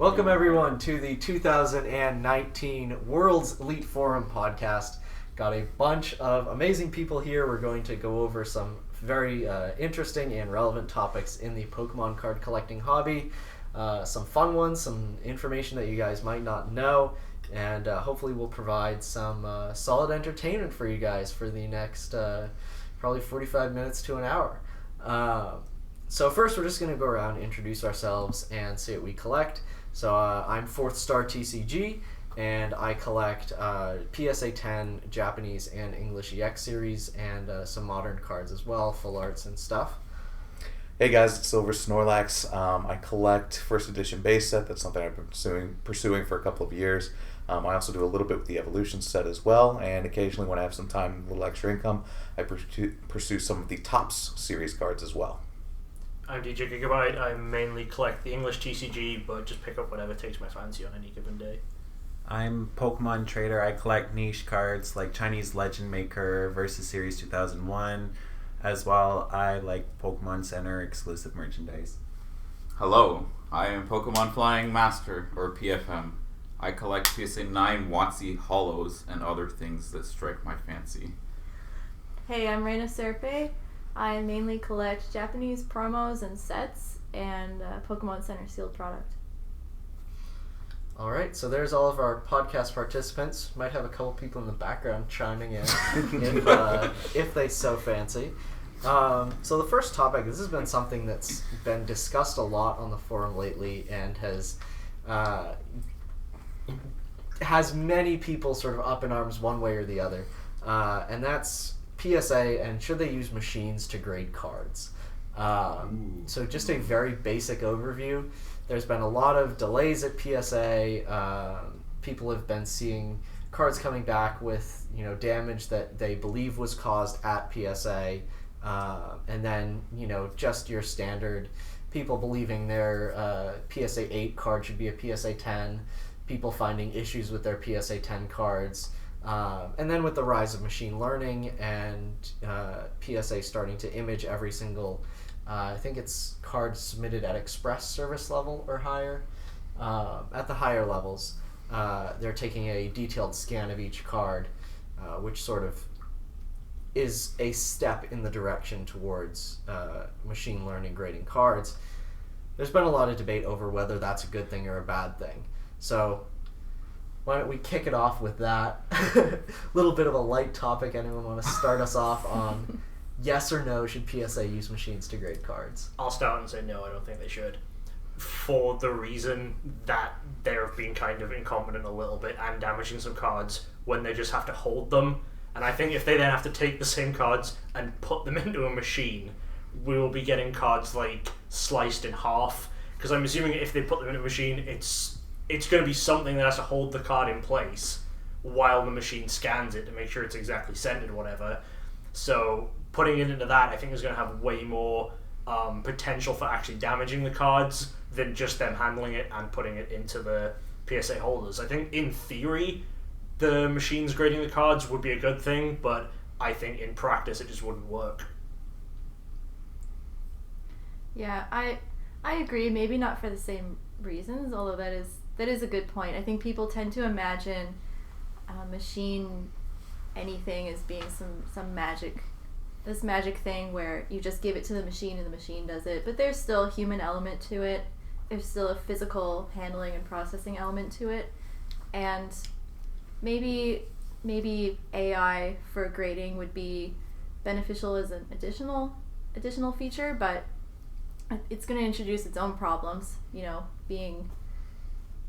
Welcome everyone to the 2019 World's Elite Forum podcast. Got a bunch of amazing people here. We're going to go over some very interesting and relevant topics in the Pokemon card collecting hobby. Some fun ones, some information that you guys might not know, and hopefully we'll provide some solid entertainment for you guys for the next probably 45 minutes to an hour. So first we're just going to go around, introduce ourselves, and say what we collect. So I'm FourthStarTCG, and I collect PSA 10 Japanese and English EX series, and some modern cards as well, full arts and stuff. Hey guys, it's Silver Snorlax. I collect first edition base set. That's something I've been pursuing for a couple of years. I also do a little bit with the evolution set as well, and occasionally when I have some time, a little extra income, I pursue some of the Topps series cards as well. I'm DJGigabyte. I mainly collect the English TCG, but just pick up whatever takes my fancy on any given day. I'm PokemonTrader. I collect niche cards like Chinese Legend Maker versus Series 2001. As well, I like Pokemon Center exclusive merchandise. Hello, I am PkmnFlyingMaster, or PFM. I collect PSA 9 WotC Hollows and other things that strike my fancy. Hey, I'm Reina Sierpe. I mainly collect Japanese promos and sets and Pokemon Center sealed product. Alright, so there's all of our podcast participants. Might have a couple people in the background chiming in if they so fancy. So the first topic, this has been something that's been discussed a lot on the forum lately and has many people sort of up in arms one way or the other. And that's PSA and should they use machines to grade cards. So just a very basic overview. There's been a lot of delays at PSA. People have been seeing cards coming back with damage that they believe was caused at PSA, and then just your standard people believing their PSA 8 card should be a PSA 10. People finding issues with their PSA 10 cards. And then with the rise of machine learning and PSA starting to image every single, I think it's cards submitted at express service level or higher. At the higher levels, they're taking a detailed scan of each card, which sort of is a step in the direction towards machine learning grading cards. There's been a lot of debate over whether that's a good thing or a bad thing. So why don't we kick it off with that? Little bit of a light topic. Anyone want to start us off on yes or no, should PSA use machines to grade cards? I'll start and say no, I don't think they should. For the reason that they've been kind of incompetent a little bit and damaging some cards when they just have to hold them. And I think if they then have to take the same cards and put them into a machine, we will be getting cards like sliced in half. Because I'm assuming if they put them in a machine, it's going to be something that has to hold the card in place while the machine scans it to make sure it's exactly centered or whatever. So putting it into that, I think, is going to have way more potential for actually damaging the cards than just them handling it and putting it into the PSA holders. I think in theory, the machines grading the cards would be a good thing, but I think in practice it just wouldn't work. Yeah, I agree. Maybe not for the same reasons, although that is a good point. I think people tend to imagine machine anything as being some magic thing where you just give it to the machine and the machine does it. But there's still a human element to it. There's still a physical handling and processing element to it. And maybe AI for grading would be beneficial as an additional feature, but it's going to introduce its own problems, being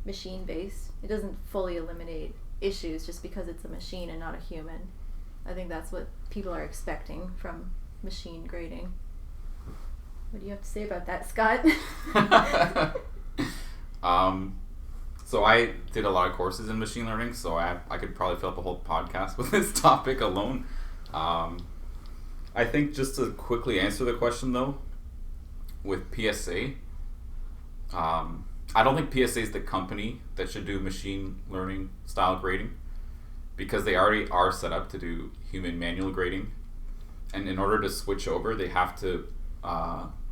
machine based. It doesn't fully eliminate issues just because it's a machine and not a human. I think that's what people are expecting from machine grading. What do you have to say about that, Scott? So I did a lot of courses in machine learning, so I could probably fill up a whole podcast with this topic alone. I think just to quickly answer the question though, with PSA, I don't think PSA is the company that should do machine learning style grading, because they already are set up to do human manual grading, and in order to switch over, they have to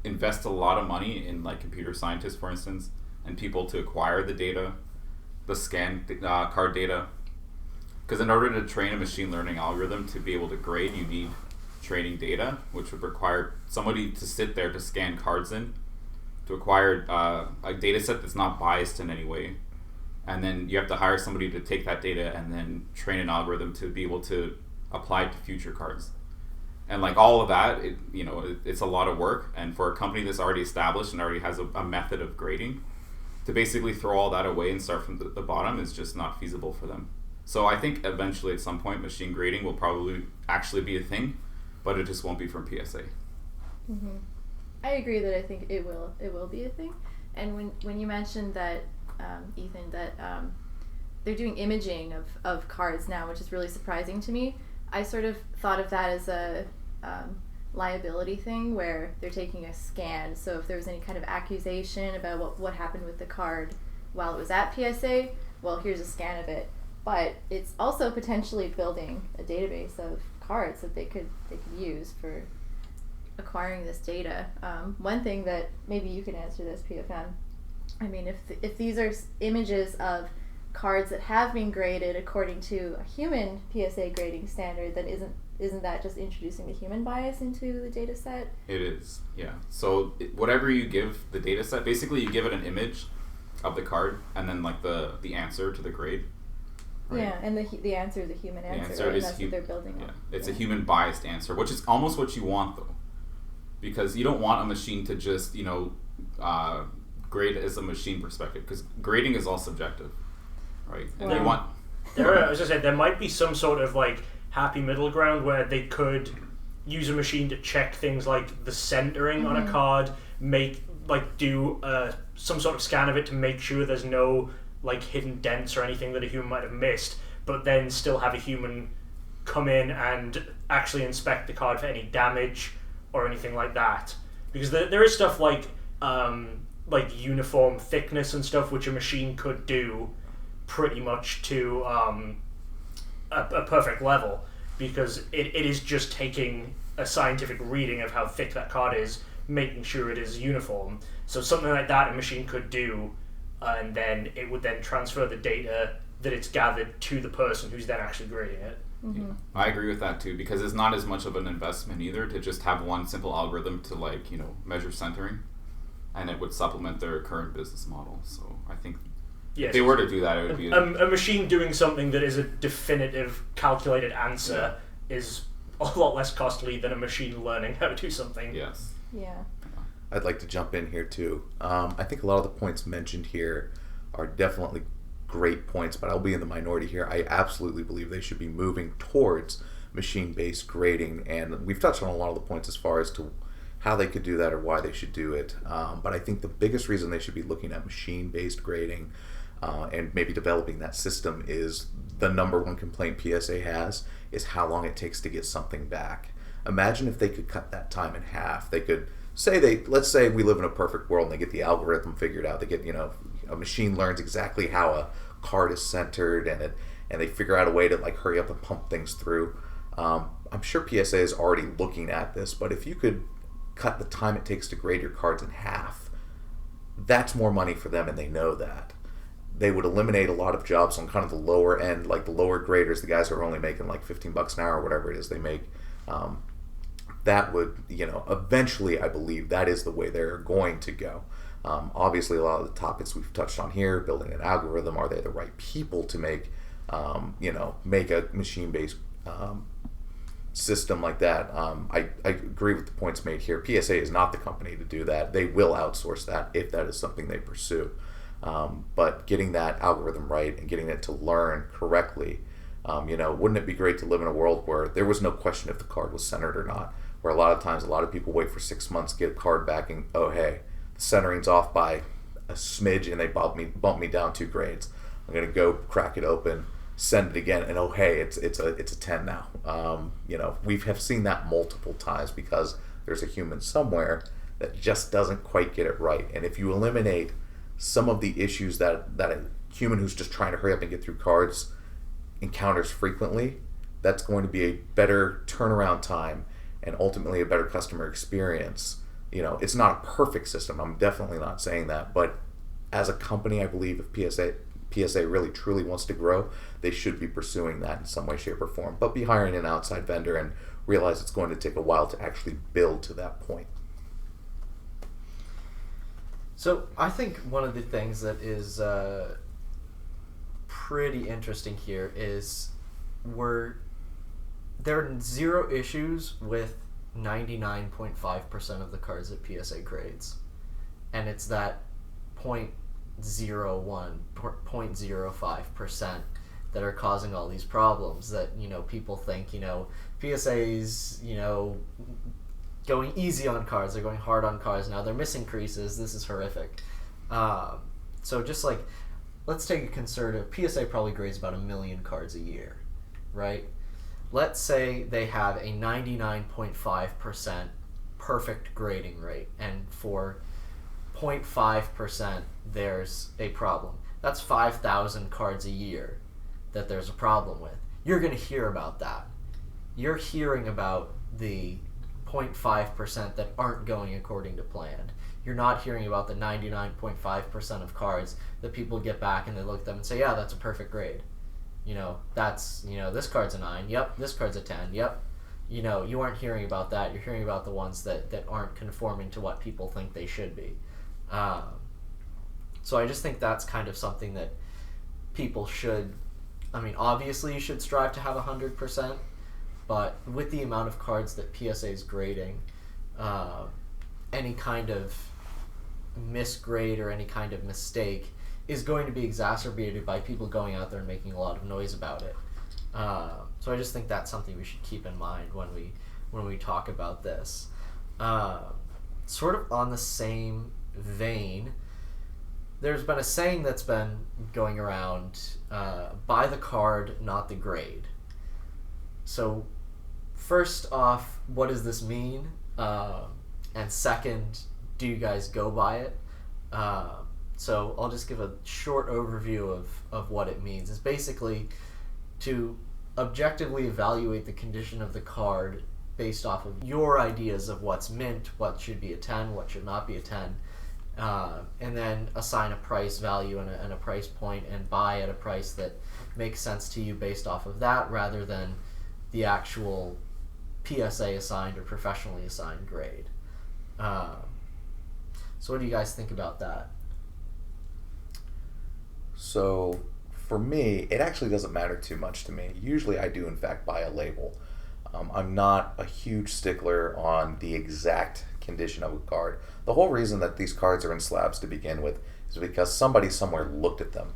invest a lot of money in, like, computer scientists, for instance, and people to acquire the data, the scan card data. Because in order to train a machine learning algorithm to be able to grade, you need training data, which would require somebody to sit there to scan cards in, to acquire a data set that's not biased in any way. And then you have to hire somebody to take that data and then train an algorithm to be able to apply it to future cards. And like all of that, it's a lot of work. And for a company that's already established and already has a method of grading, to basically throw all that away and start from the bottom is just not feasible for them. So I think eventually at some point machine grading will probably actually be a thing, but it just won't be from PSA. Mm-hmm. I agree that I think it will be a thing. And when you mentioned that, Ethan, that they're doing imaging of cards now, which is really surprising to me, I sort of thought of that as a liability thing where they're taking a scan. So if there was any kind of accusation about what happened with the card while it was at PSA, well, here's a scan of it. But it's also potentially building a database of cards that they could use for acquiring this data. One thing that maybe you can answer this, PFM. I mean, if these are images of cards that have been graded according to a human PSA grading standard, then isn't that just introducing the human bias into the data set? It is, yeah. So whatever you give the data set, basically you give it an image of the card and then like the answer to the grade. Right? Yeah, and the answer is a human answer. The answer right? is That's what they're building on. It's a human biased answer, which is almost what you want though, because you don't want a machine to just grade as a machine perspective, because grading is all subjective, right? And you want. I was gonna say there might be some sort of like happy middle ground where they could use a machine to check things like the centering on a card, do some sort of scan of it to make sure there's no like hidden dents or anything that a human might have missed, but then still have a human come in and actually inspect the card for any damage or anything like that. Because there is stuff like uniform thickness and stuff which a machine could do pretty much to a perfect level, because it is just taking a scientific reading of how thick that card is, making sure it is uniform. So something like that a machine could do, and then it would then transfer the data that it's gathered to the person who's then actually grading it. Mm-hmm. Yeah. I agree with that too, because it's not as much of an investment either to just have one simple algorithm to measure centering, and it would supplement their current business model. So I think if they were to do that, it would be a machine doing something that is a definitive calculated answer is a lot less costly than a machine learning how to do something. Yes. Yeah. I'd like to jump in here too. I think a lot of the points mentioned here are definitely great points, but I'll be in the minority here. I absolutely believe they should be moving towards machine-based grading, and we've touched on a lot of the points as far as to how they could do that or why they should do it. But I think the biggest reason they should be looking at machine-based grading and maybe developing that system is the number one complaint PSA has is how long it takes to get something back. Imagine if they could cut that time in half. They could let's say we live in a perfect world and they get the algorithm figured out. They get, a machine learns exactly how a card is centered and they figure out a way to like hurry up and pump things through. I'm sure PSA is already looking at this, but if you could cut the time it takes to grade your cards in half, that's more money for them, and they know that. They would eliminate a lot of jobs on kind of the lower end, like the lower graders, the guys who are only making like $15 an hour or whatever it is they make. That would, eventually, I believe that is the way they're going to go. Obviously, a lot of the topics we've touched on here, building an algorithm, are they the right people to make a machine-based system like that? I agree with the points made here. PSA is not the company to do that. They will outsource that if that is something they pursue. But getting that algorithm right and getting it to learn correctly, wouldn't it be great to live in a world where there was no question if the card was centered or not? Where a lot of times, a lot of people wait for 6 months, get a card back, and oh hey, the centering's off by a smidge, and they bump me down 2 grades. I'm gonna go crack it open, send it again, and oh hey, it's a 10 now. We have seen that multiple times because there's a human somewhere that just doesn't quite get it right. And if you eliminate some of the issues that a human who's just trying to hurry up and get through cards encounters frequently, that's going to be a better turnaround time and ultimately a better customer experience. It's not a perfect system. I'm definitely not saying that, but as a company, I believe if PSA really truly wants to grow, they should be pursuing that in some way, shape, or form. But be hiring an outside vendor and realize it's going to take a while to actually build to that point. So I think one of the things that is pretty interesting here is there are zero issues with 99.5% of the cards that PSA grades, and it's that 0.05% that are causing all these problems that, you know, people think, you know, PSA's, you know, going easy on cards, they're going hard on cards now, they're missing creases, this is horrific. So just like, let's take a conservative, PSA probably grades about 1 million cards a year, right? Let's say they have a 99.5% perfect grading rate, and for 0.5% there's a problem. That's 5,000 cards a year that there's a problem with. You're going to hear about that. You're hearing about the 0.5% that aren't going according to plan. You're not hearing about the 99.5% of cards that people get back and they look at them and say, yeah, that's a perfect grade. You know, that's, you know, this card's a 9. Yep, this card's a 10. Yep. You know, you aren't hearing about that. You're hearing about the ones that aren't conforming to what people think they should be. So I just think that's kind of something that people should, I mean, obviously you should strive to have 100%, but with the amount of cards that PSA is grading, any kind of misgrade or any kind of mistake is going to be exacerbated by people going out there and making a lot of noise about it. So I just think that's something we should keep in mind when we talk about this. Sort of on the same vein, there's been a saying that's been going around, buy the card, not the grade. So first off, what does this mean? And second, do you guys go by it? So I'll just give a short overview of what it means. It's basically to objectively evaluate the condition of the card based off of your ideas of what's mint, what should be a 10, what should not be a 10, and then assign a price value and a price point and buy at a price that makes sense to you based off of that rather than the actual PSA assigned or professionally assigned grade. So what do you guys think about that? So for me, it actually doesn't matter too much to me. Usually I do in fact buy a label. I'm not a huge stickler on the exact condition of a card. The whole reason that these cards are in slabs to begin with is because somebody somewhere looked at them.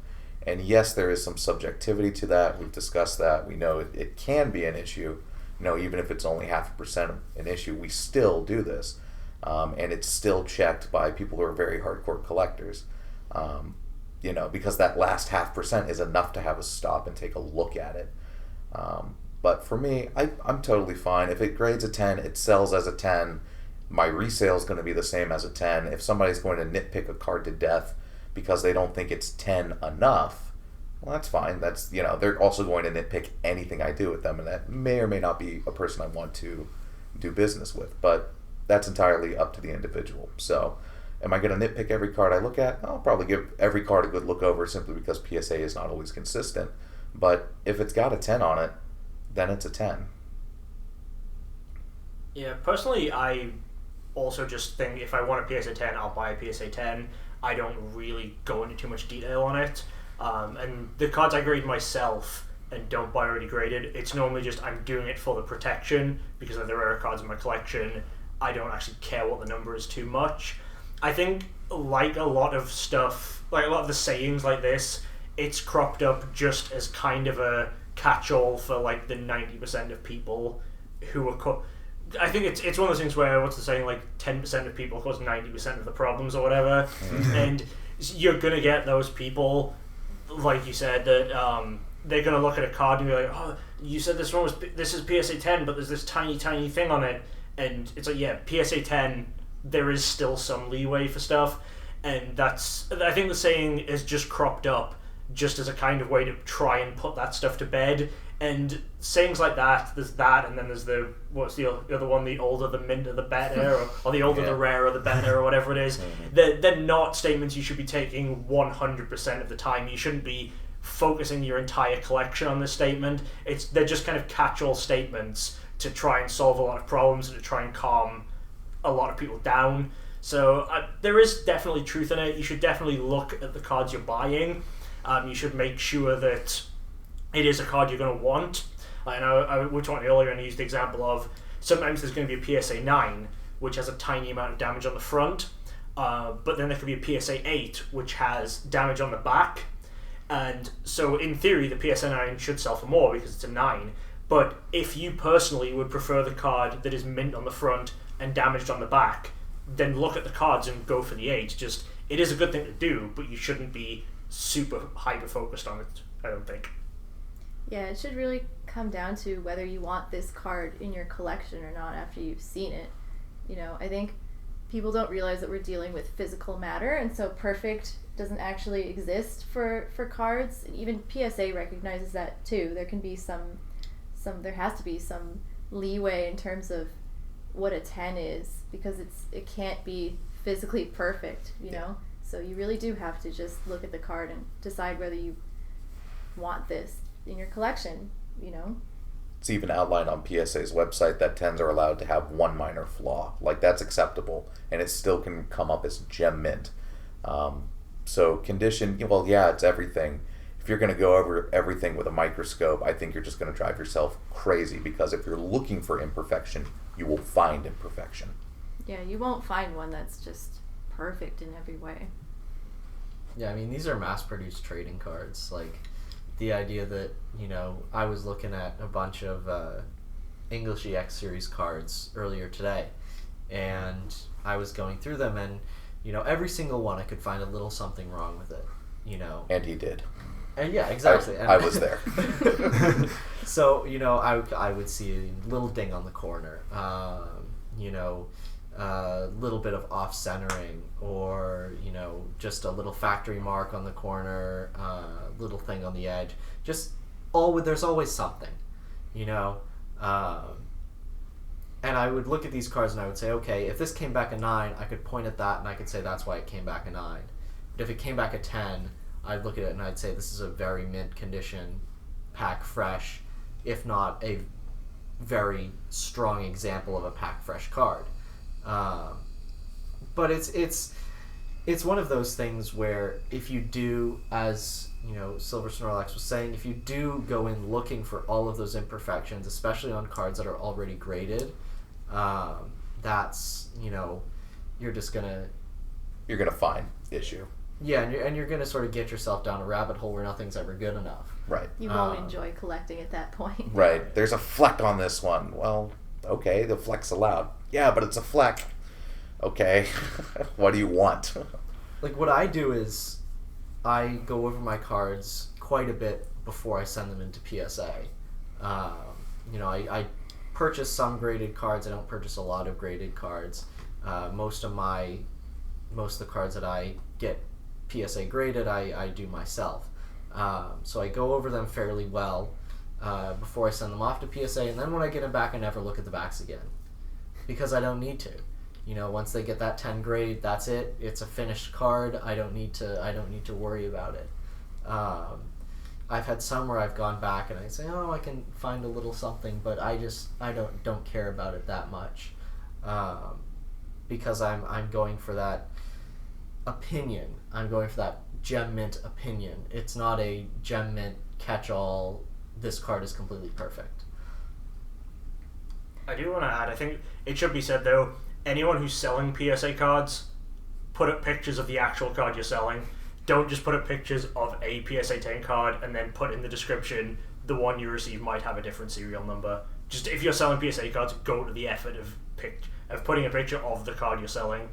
And yes, there is some subjectivity to that. We've discussed that. We know it can be an issue. You know, even if it's only 0.5% an issue, we still do this. And it's still checked by people who are very hardcore collectors. You know, because that last 0.5% is enough to have us stop and take a look at it. But for me, I'm totally fine. If it grades a 10, it sells as a 10. My resale is going to be the same as a 10. If somebody's going to nitpick a card to death because they don't think it's 10 enough, well, that's fine. That's, you know, they're also going to nitpick anything I do with them, and that may or may not be a person I want to do business with. But that's entirely up to the individual. So am I going to nitpick every card I look at? I'll probably give every card a good look over simply because PSA is not always consistent. But if it's got a 10 on it, then it's a 10. Yeah, personally, I also just think if I want a PSA 10, I'll buy a PSA 10. I don't really go into too much detail on it. And the cards I grade myself and don't buy already graded, it's normally just I'm doing it for the protection because of the rare cards in my collection. I don't actually care what the number is too much. I think, like a lot of stuff, like a lot of the sayings like this, it's cropped up just as kind of a catch-all for like the 90% of people who are... I think it's one of those things where, what's the saying, like 10% of people cause 90% of the problems or whatever. And you're going to get those people, like you said, that they're going to look at a card and be like, oh, you said this is PSA 10, but there's this tiny thing on it. And it's like, yeah, PSA 10, there is still some leeway for stuff. And I think the saying is just cropped up just as a kind of way to try and put that stuff to bed. And sayings like that, there's that, and then there's what's the other one, the older the minter the better, or the older the rarer the better, or whatever it is. They're not statements you should be taking 100% of the time. You shouldn't be focusing your entire collection on this statement. They're just kind of catch-all statements to try and solve a lot of problems and to try and calm a lot of people down. So there is definitely truth in it. You should definitely look at the cards you're buying. You should make sure that it is a card you're going to want. I know we were talking earlier, and I used the example of sometimes there's going to be a PSA 9, which has a tiny amount of damage on the front, but then there could be a PSA 8, which has damage on the back. And so in theory, the PSA 9 should sell for more because it's a 9. But if you personally would prefer the card that is mint on the front and damaged on the back, then look at the cards and go for the 8. Just, it is a good thing to do, but you shouldn't be super hyper-focused on it, I don't think. Yeah, it should really come down to whether you want this card in your collection or not after you've seen it. You know, I think people don't realize that we're dealing with physical matter, and so perfect doesn't actually exist for cards. And even PSA recognizes that too. There can be there has to be some leeway in terms of what a 10 is, because it can't be physically perfect, you know? So you really do have to just look at the card and decide whether you want this in your collection, you know? It's even outlined on PSA's website that 10s are allowed to have one minor flaw. Like, that's acceptable, and it still can come up as gem mint. So condition, well, yeah, it's everything. If you're going to go over everything with a microscope, I think you're just going to drive yourself crazy, because if you're looking for imperfection, you will find imperfection. Yeah, you won't find one that's just perfect in every way. Yeah, I mean, these are mass-produced trading cards. Like, the idea that, you know, I was looking at a bunch of English EX series cards earlier today, and I was going through them, and, you know, every single one I could find a little something wrong with it, you know. And he did. And yeah, exactly. I was there. So, you know, I would see a little ding on the corner, you know, a little bit of off-centering, or, you know, just a little factory mark on the corner, little thing on the edge. Just there's always something, you know. And I would look at these cards and I would say, okay, if this came back a 9, I could point at that and I could say that's why it came back a 9. But if it came back a 10, I'd look at it and I'd say this is a very mint condition, pack fresh, if not a very strong example of a pack fresh card. But it's one of those things where if you do, as you know, Silver Snorlax was saying, if you do go in looking for all of those imperfections, especially on cards that are already graded, that's, you know, you're gonna find issue. Yeah, and you're gonna sort of get yourself down a rabbit hole where nothing's ever good enough. Right. You won't enjoy collecting at that point. Right. There's a fleck on this one. Well, okay, the fleck's allowed. Yeah, but it's a fleck. Okay. What do you want? Like, what I do is I go over my cards quite a bit before I send them into PSA. You know, I purchase some graded cards. I don't purchase a lot of graded cards. Most of the cards that I get PSA graded, I do myself. So I go over them fairly well before I send them off to PSA, and then when I get them back, I never look at the backs again, because I don't need to. You know, once they get that 10 grade, that's it. It's a finished card. I don't need to worry about it. I've had some where I've gone back and I say, oh, I can find a little something, but I don't care about it that much, because I'm going for that opinion. I'm going for that gem mint opinion. It's not a gem mint catch-all. This card is completely perfect. I do want to add, I think it should be said though, anyone who's selling PSA cards, put up pictures of the actual card you're selling. Don't just put up pictures of a PSA 10 card and then put in the description the one you receive might have a different serial number. Just if you're selling PSA cards, go to the effort of putting a picture of the card you're selling.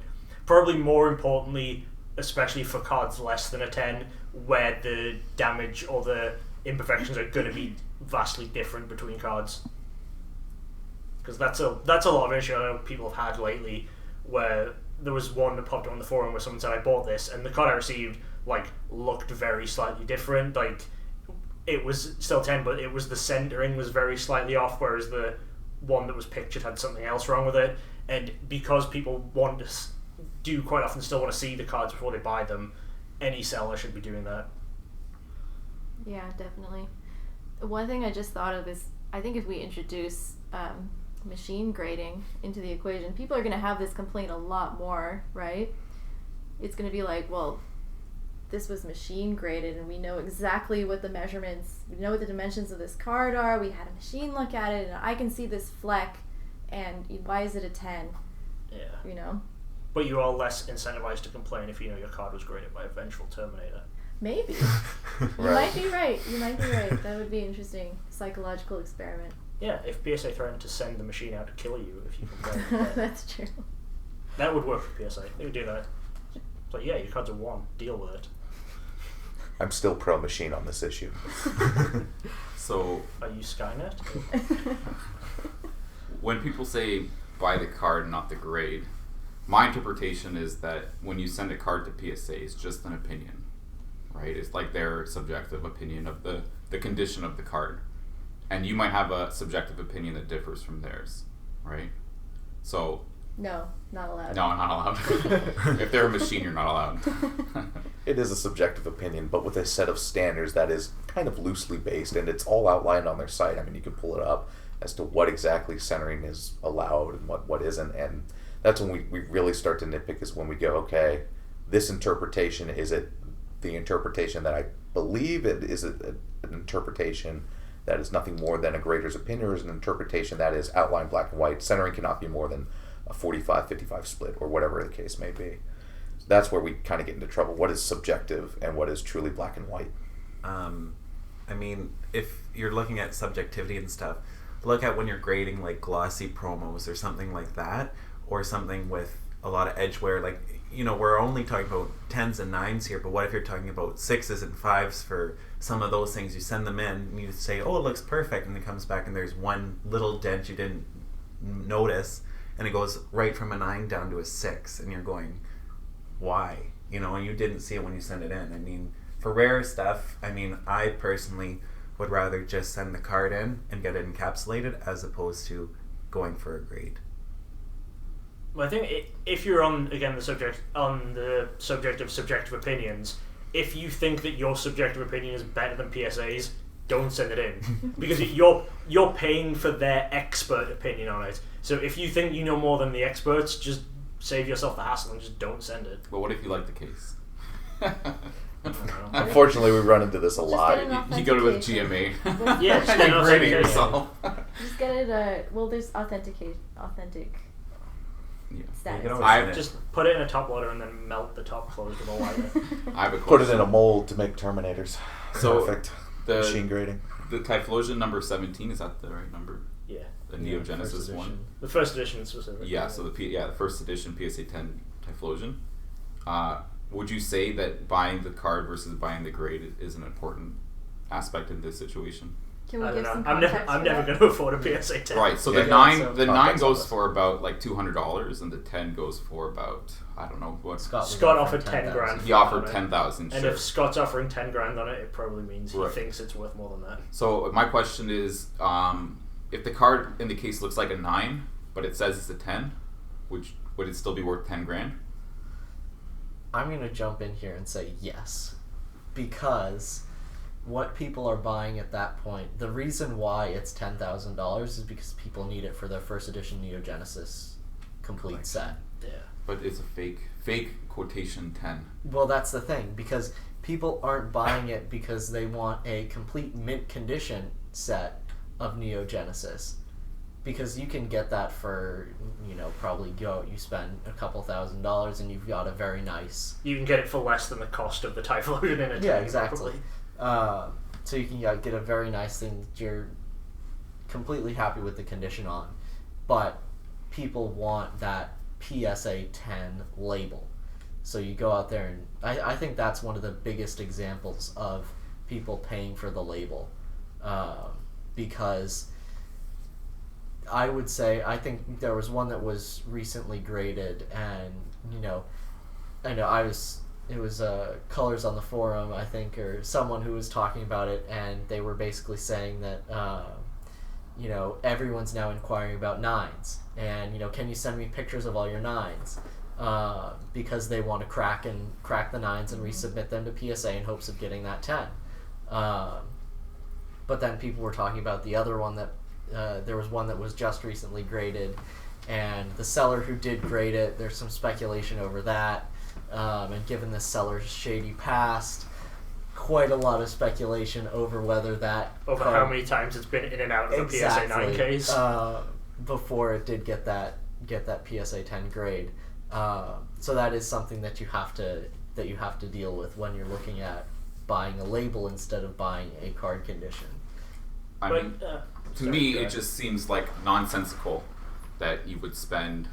Probably more importantly, especially for cards less than a 10, where the damage or the imperfections are going to be vastly different between cards. Because that's a lot of issue I know people have had lately, where there was one that popped up on the forum where someone said, I bought this, and the card I received looked very slightly different. it was still 10, but it was the centering was very slightly off, whereas the one that was pictured had something else wrong with it. And because people do quite often still want to see the cards before they buy them, any seller should be doing that. Yeah, definitely. One thing I just thought of is, I think if we introduce machine grading into the equation, people are going to have this complaint a lot more, right? It's going to be like, well, this was machine graded and we know exactly what the measurements, we know what the dimensions of this card are, we had a machine look at it and I can see this fleck, and why is it a 10? Yeah. You know? But you are less incentivized to complain if you know your card was graded by a vengeful Terminator. Maybe. You might be right. You might be right. That would be an interesting psychological experiment. Yeah, if PSA threatened to send the machine out to kill you if you complain. That's true. That would work for PSA. They would do that. But yeah, your cards are 1. Deal with it. I'm still pro machine on this issue. So, Are you Skynet? when people say buy the card, not the grade, my interpretation is that when you send a card to PSA, it's just an opinion, right? It's like their subjective opinion of the condition of the card. And you might have a subjective opinion that differs from theirs, right? So... No, not allowed. No, not allowed. If they're a machine, you're not allowed. It is a subjective opinion, but with a set of standards that is kind of loosely based, and it's all outlined on their site. I mean, you can pull it up as to what exactly centering is allowed and what isn't, and that's when we really start to nitpick, is when we go, okay, this interpretation, is it the interpretation that I believe it is an interpretation that is nothing more than a grader's opinion, or is an interpretation that is outlined black and white, centering cannot be more than a 45-55 split, or whatever the case may be. That's where we kind of get into trouble. What is subjective and what is truly black and white? I mean, if you're looking at subjectivity and stuff, look at when you're grading like glossy promos or something like that, or something with a lot of edge wear. Like, you know, we're only talking about 10s and 9s here, but what if you're talking about 6s and 5s for some of those things? You send them in and you say, oh, it looks perfect, and it comes back and there's one little dent you didn't notice, and it goes right from a 9 down to a 6, and you're going, why? You know, and you didn't see it when you sent it in. I mean, for rare stuff, I mean, I personally would rather just send the card in and get it encapsulated as opposed to going for a grade. Well, I think if you're on the subject of subjective opinions, if you think that your subjective opinion is better than PSA's, don't send it in, because you're paying for their expert opinion on it. So if you think you know more than the experts, just save yourself the hassle and just don't send it. But what if you like the case? Unfortunately, we run into this a lot. You go to with GMA. Yeah, just You're grading yourself. Just get it. Well, there's authentic Yeah. status. I just put it in a top loader and then melt the top closed with a lighter. I have a Put it question. in a mold to make Terminators. So Perfect. the Machine grading. The Typhlosion number 17, is that the right number? Yeah. The Neo Genesis first one. edition. The first edition specifically. Yeah. So the first edition PSA 10 Typhlosion. Would you say that buying the card versus buying the grade is an important aspect in this situation? Can we I don't give know. some I'm context never for going that? to afford a PSA 10. Right. So Yeah, the yeah, nine so the 9 context goes on for about like $200, and the 10 goes for about, I don't know what. Scott offered 10 grand. He offered 10,000. And Sure. if Scott's offering 10 grand on it, it probably means he Right. thinks it's worth more than that. So my question is, if the card in the case looks like a 9, but it says it's a 10, would it still be worth 10 grand? I'm going to jump in here and say yes, because what people are buying at that point, the reason why it's $10,000 is because people need it for their first edition Neo Genesis complete set. Yeah. But it's a fake quotation 10. Well, that's the thing, because people aren't buying it because they want a complete mint condition set of Neo Genesis. Because you can get that for, probably you spend a couple $1,000s and you've got a very nice... You can get it for less than the cost of the Typhlosion in it. Yeah, exactly. So you can get a very nice thing that you're completely happy with the condition on. But people want that PSA 10 label. So you go out there and... I think that's one of the biggest examples of people paying for the label. Because... I would say, I think there was one that was recently graded, and I know I was Colors on the Forum, I think, or someone who was talking about it, and they were basically saying that everyone's now inquiring about 9s, and can you send me pictures of all your 9s, because they want to crack the 9s and resubmit them to PSA in hopes of getting that 10. But then people were talking about the other one that there was one that was just recently graded, and the seller who did grade it, there's some speculation over that, and given the seller's shady past, quite a lot of speculation over whether that how many times it's been in and out of a PSA 9 case before it did get that PSA 10 grade. So that is something that you have to deal with when you're looking at buying a label instead of buying a card condition. I mean, to me, it just seems like nonsensical that you would spend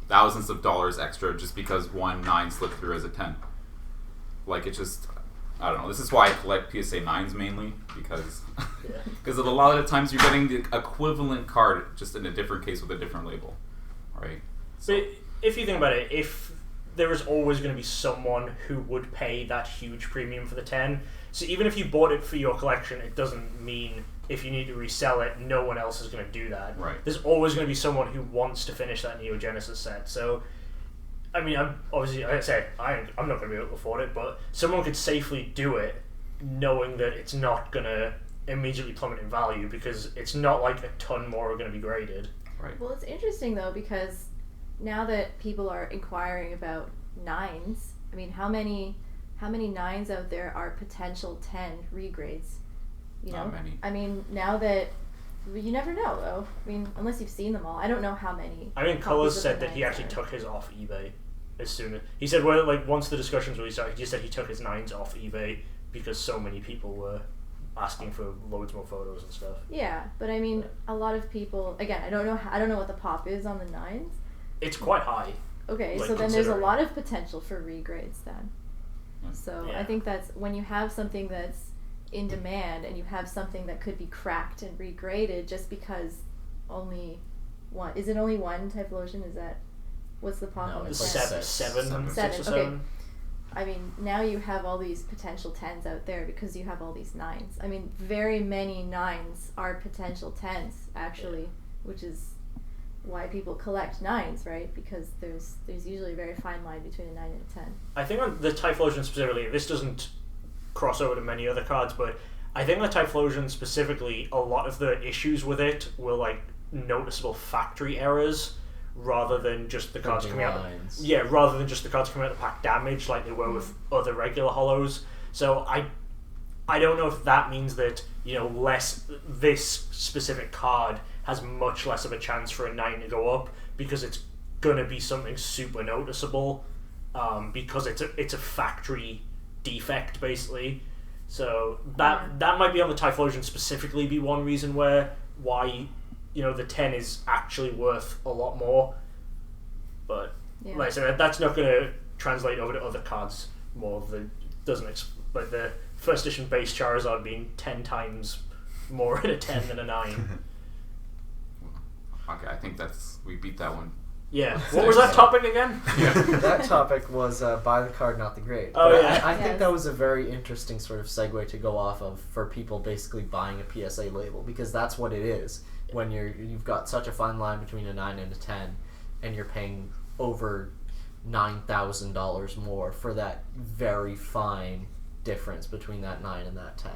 thousands of dollars extra just because one 9 slipped through as a 10. Like, it just, I don't know. This is why I collect PSA 9s mainly, because a lot of the times you're getting the equivalent card just in a different case with a different label, right? So, if you think about it, if there is always going to be someone who would pay that huge premium for the 10, so even if you bought it for your collection, it doesn't mean if you need to resell it, no one else is going to do that. Right. There's always going to be someone who wants to finish that Neo Genesis set. So, I mean, I'm obviously, like I said, I'm not going to be able to afford it, but someone could safely do it knowing that it's not going to immediately plummet in value, because it's not like a ton more are going to be graded. Right. Well, it's interesting though, because now that people are inquiring about 9s, I mean, how many 9s out there are potential 10 regrades? Not many. I mean, now that you never know though. I mean, unless you've seen them all, I don't know how many. I mean, Colors said that he actually took his off eBay as soon as he said, well, like once the discussions really started, he just said he took his 9s off eBay because so many people were asking for loads more photos and stuff. Yeah, but I mean, a lot of people. Again, I don't know what the pop is on the 9s. It's quite high. Okay, like, so then there's a considering. lot of potential for regrades then. So Yeah. I think that's when you have something that's in demand and you have something that could be cracked and regraded just because only one. Is it only one Typhlosion? Is that what's the pop No, on the it's 10? like Seven. Seven, Six or okay. seven. I mean, now you have all these potential 10s out there because you have all these 9s. I mean, very many 9s are potential 10s actually, which is why people collect 9s, right? Because there's usually a very fine line between a 9 and a 10. I think on the Typhlosion specifically, this doesn't cross over to many other cards, but I think the Typhlosion specifically, a lot of the issues with it were like noticeable factory errors rather than just the cards coming out. Yeah, rather than just the cards coming out of the pack damaged like they were with other regular holos. So I don't know if that means that, this specific card has much less of a chance for a 9 to go up because it's gonna be something super noticeable, because it's a factory defect basically. So that might be on the Typhlosion specifically be one reason why the 10 is actually worth a lot more. But like I said, that's not going to translate over to other cards more. Like the first edition base Charizard being 10 times more at a 10 than a 9. Okay, I think we beat that one. Yeah. What was that topic again? That topic was buy the card, not the grade. Oh, But yeah. I think that was a very interesting sort of segue to go off of for people basically buying a PSA label, because that's what it is. When you've got such a fine line between a 9 and a 10, and you're paying over $9,000 more for that very fine difference between that 9 and that 10.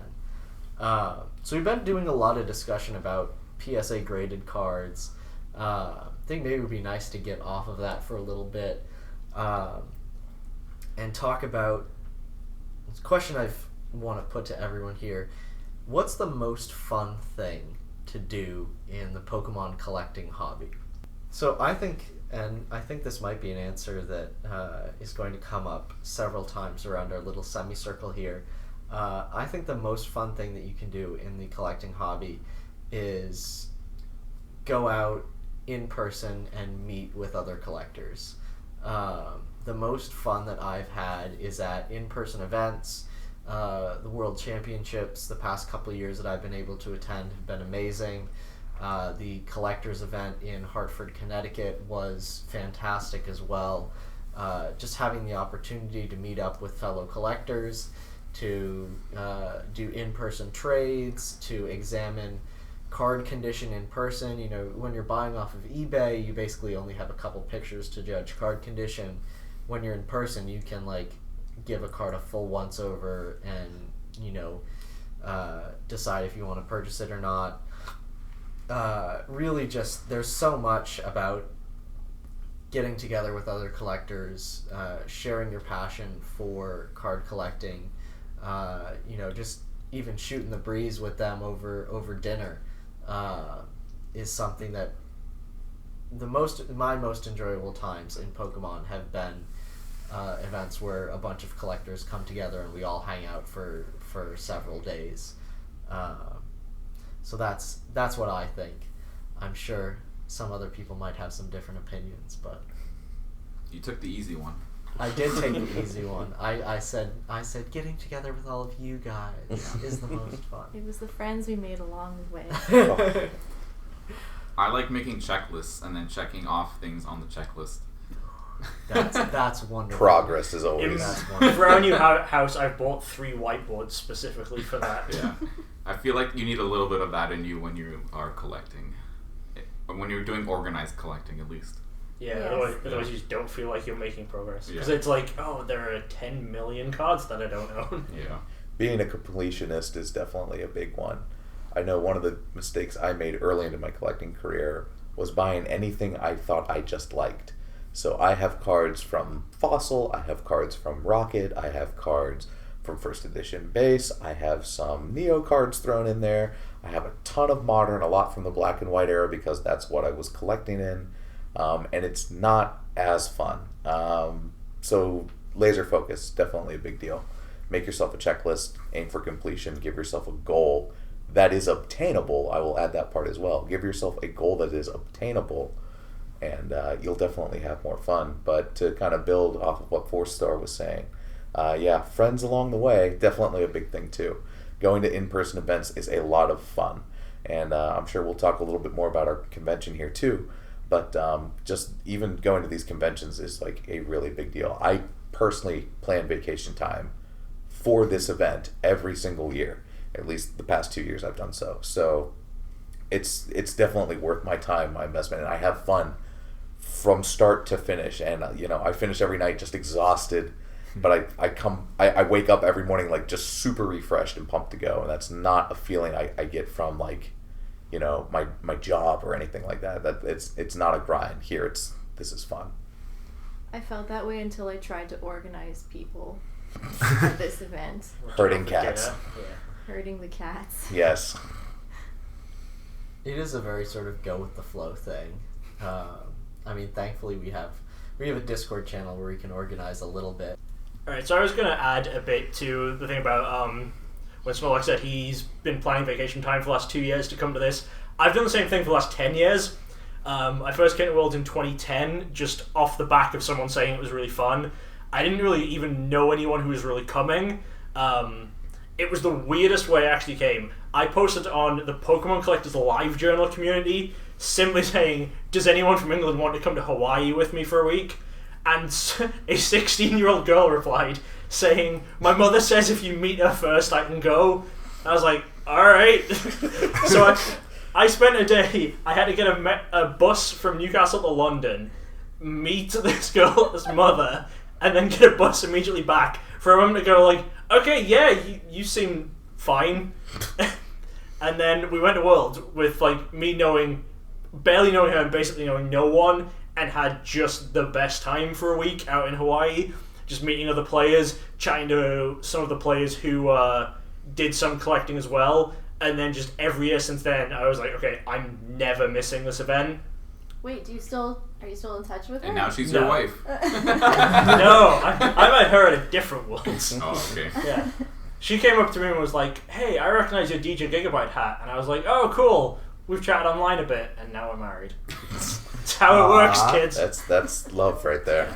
So we've been doing a lot of discussion about PSA graded cards. I think maybe it would be nice to get off of that for a little bit, and talk about this question I want to put to everyone here. What's the most fun thing to do in the Pokemon collecting hobby? So I think this might be an answer that is going to come up several times around our little semicircle here. I think the most fun thing that you can do in the collecting hobby is go out in person and meet with other collectors. The most fun that I've had is at in-person events. The World Championships the past couple of years that I've been able to attend have been amazing. The collectors event in Hartford, Connecticut was fantastic as well. just having the opportunity to meet up with fellow collectors, to do in-person trades, to examine card condition in person. You know, when you're buying off of eBay, you basically only have a couple pictures to judge card condition. When you're in person, you can like give a card a full once over and, you know, decide if you want to purchase it or not. Really just, there's so much about getting together with other collectors, sharing your passion for card collecting, you know, just even shooting the breeze with them over dinner, is something that my most enjoyable times in Pokemon have been events where a bunch of collectors come together and we all hang out for several days. So that's what I think. I'm sure some other people might have some different opinions, but You took the easy one. I did take the easy one. I said getting together with all of you guys is the most fun. It was the friends we made along the way. I like making checklists and then checking off things on the checklist. That's wonderful. Progress is always. That's wonderful. For our new house, I've bought 3 whiteboards specifically for that. Yeah. I feel like you need a little bit of that in you when you are collecting. When you're doing organized collecting, at least. Yeah, Yes. otherwise you just don't feel like you're making progress. Because Yeah. it's like, oh, there are 10 million cards that I don't own. Yeah. Being a completionist is definitely a big one. I know one of the mistakes I made early into my collecting career was buying anything I thought I just liked. So I have cards from Fossil, I have cards from Rocket, I have cards from First Edition Base, I have some Neo cards thrown in there, I have a ton of Modern, a lot from the Black and White era because that's what I was collecting in, and it's not as fun. So laser focus, definitely a big deal. Make yourself a checklist, aim for completion, give yourself a goal that is obtainable. I will add that part as well. Give yourself a goal that is obtainable, and you'll definitely have more fun. But to kind of build off of what 4-Star was saying, yeah, friends along the way, definitely a big thing too. Going to in-person events is a lot of fun, and I'm sure we'll talk a little bit more about our convention here too, but just even going to these conventions is like a really big deal. I personally plan vacation time for this event every single year. At least the past 2 years I've done so. So it's definitely worth my time, my investment, and I have fun from start to finish. And you know, I finish every night just exhausted, but I wake up every morning like just super refreshed and pumped to go. And that's not a feeling I get from like, you know, my job or anything like that. That it's not a grind. Here this is fun. I felt that way until I tried to organize people at this event. Herding cats. Yeah. Herding the cats. Yes. It is a very sort of go with the flow thing. I mean, thankfully we have a Discord channel where we can organize a little bit. Alright, so I was going to add a bit to the thing about when Snorlax said he's been planning vacation time for the last 2 years to come to this. I've done the same thing for the last 10 years. I first came to Worlds in 2010, just off the back of someone saying it was really fun. I didn't really even know anyone who was really coming. It was the weirdest way I actually came. I posted on the Pokemon Collectors Live Journal community simply saying, does anyone from England want to come to Hawaii with me for a week? And a 16-year-old girl replied saying, my mother says if you meet her first I can go. I was like, alright. So I spent a day, I had to get a bus from Newcastle to London, meet this girl's mother, and then get a bus immediately back for a moment to go like, okay, yeah, you seem fine. And then we went to Worlds with like me barely knowing her and basically knowing no one, and had just the best time for a week out in Hawaii, just meeting other players, chatting to some of the players who did some collecting as well, and then just every year since then I was like, okay, I'm never missing this event. Wait, are you still in touch with her? And now she's No. your wife. No, I met her at a different Worlds. Oh, okay. Yeah. She came up to me and was like, hey, I recognize your DJGigabyte hat. And I was like, oh, cool. We've chatted online a bit, and now we're married. That's how it works, kids. That's love right there.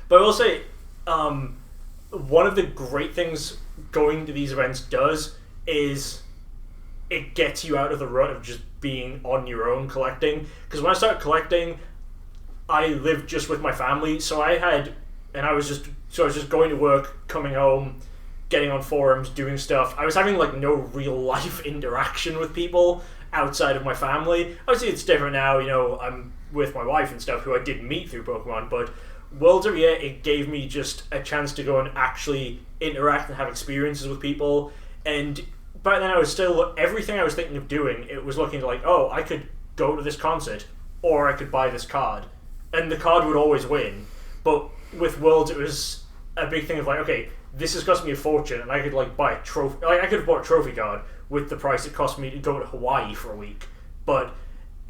But I will say, one of the great things going to these events does is it gets you out of the rut of just being on your own collecting. Because when I started collecting, I lived just with my family, so I had and I was just going to work, coming home, getting on forums, doing stuff. I was having like no real life interaction with people outside of my family. Obviously, it's different now. You know, I'm with my wife and stuff, who I did meet through Pokemon, but Worlds every year, it gave me just a chance to go and actually interact and have experiences with people. And back then, I was still, everything I was thinking of doing, it was looking like, oh, I could go to this concert, or I could buy this card, and the card would always win. But with Worlds, it was a big thing of like, okay, this has cost me a fortune, and I could like buy a trophy. Like, I could have bought a trophy card with the price it cost me to go to Hawaii for a week. But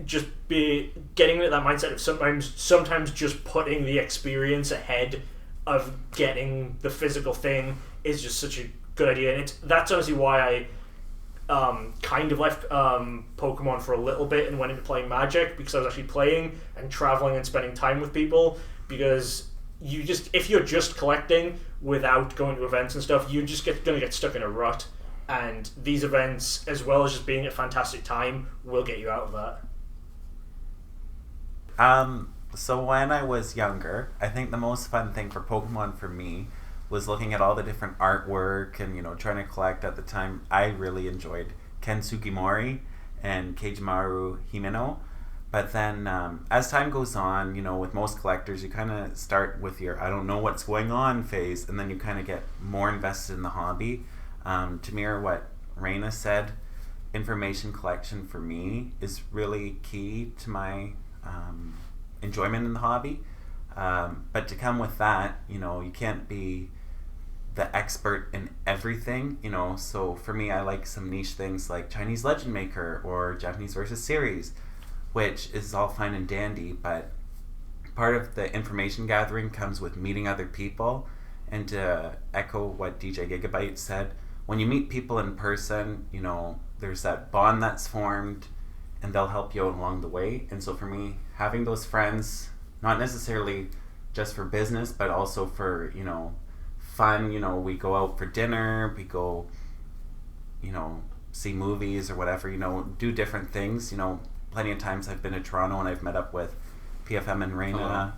just be getting into that mindset of sometimes just putting the experience ahead of getting the physical thing is just such a good idea. And that's honestly why I kind of left Pokemon for a little bit and went into playing Magic, because I was actually playing and traveling and spending time with people. Because if you're just collecting without going to events and stuff, you're just gonna get stuck in a rut. And these events, as well as just being a fantastic time, will get you out of that. So when I was younger, I think the most fun thing for Pokemon for me was looking at all the different artwork and, you know, trying to collect. At the time, I really enjoyed Ken Sugimori and Keijimaru Himeno. But then as time goes on, you know, with most collectors, you kind of start with your I don't know what's going on phase, and then you kind of get more invested in the hobby. To mirror what Reina said, information collection for me is really key to my enjoyment in the hobby. But to come with that, you know, you can't be the expert in everything, you know. So for me, I like some niche things like Chinese Legend Maker or Japanese versus series, which is all fine and dandy, but part of the information gathering comes with meeting other people. And to echo what DJGigabyte said, when you meet people in person, you know, there's that bond that's formed, and they'll help you out along the way. And so for me, having those friends, not necessarily just for business, but also for, you know, fun, you know, we go out for dinner, we go, you know, see movies or whatever, you know, do different things. You know, plenty of times I've been to Toronto and I've met up with PFM and Reina.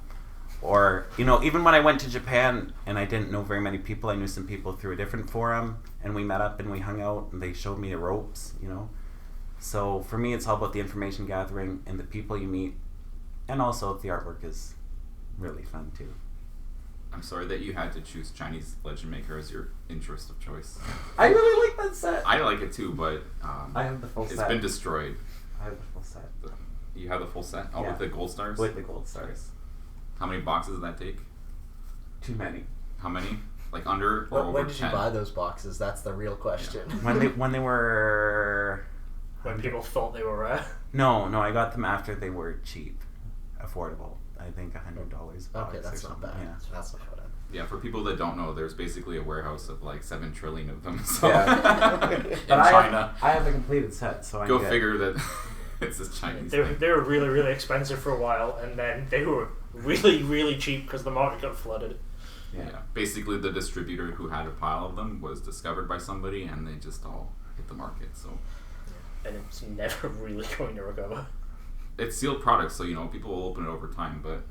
Or, you know, even when I went to Japan and I didn't know very many people, I knew some people through a different forum, and we met up and we hung out and they showed me the ropes, you know. So for me, it's all about the information gathering and the people you meet, and also the artwork is really fun too. I'm sorry that you had to choose Chinese Legend Maker as your interest of choice. I really like that set. I like it too, but I have the full set. It's been destroyed. I have the full set. You have the full set? Oh, yeah. With the gold stars? With the gold stars. How many boxes does that take? Too many. How many? Like under or over When did 10? you buy those boxes? That's the real question. Yeah. When they were... When people thought they were rare. No, I got them after they were cheap, affordable. I think $100 a box. Okay, that's or not something. bad. Yeah. That's not bad. Yeah, for people that don't know, there's basically a warehouse of like 7 trillion of them. So Yeah. in But China. I have the completed set, so I Go figure that it's this Chinese thing. They were really, really expensive for a while, and then they were really, really cheap because the market got flooded. Yeah. Basically, the distributor who had a pile of them was discovered by somebody, and they just all hit the market. So, And it's never really going to recover. it's sealed products, so you know people will open it over time. But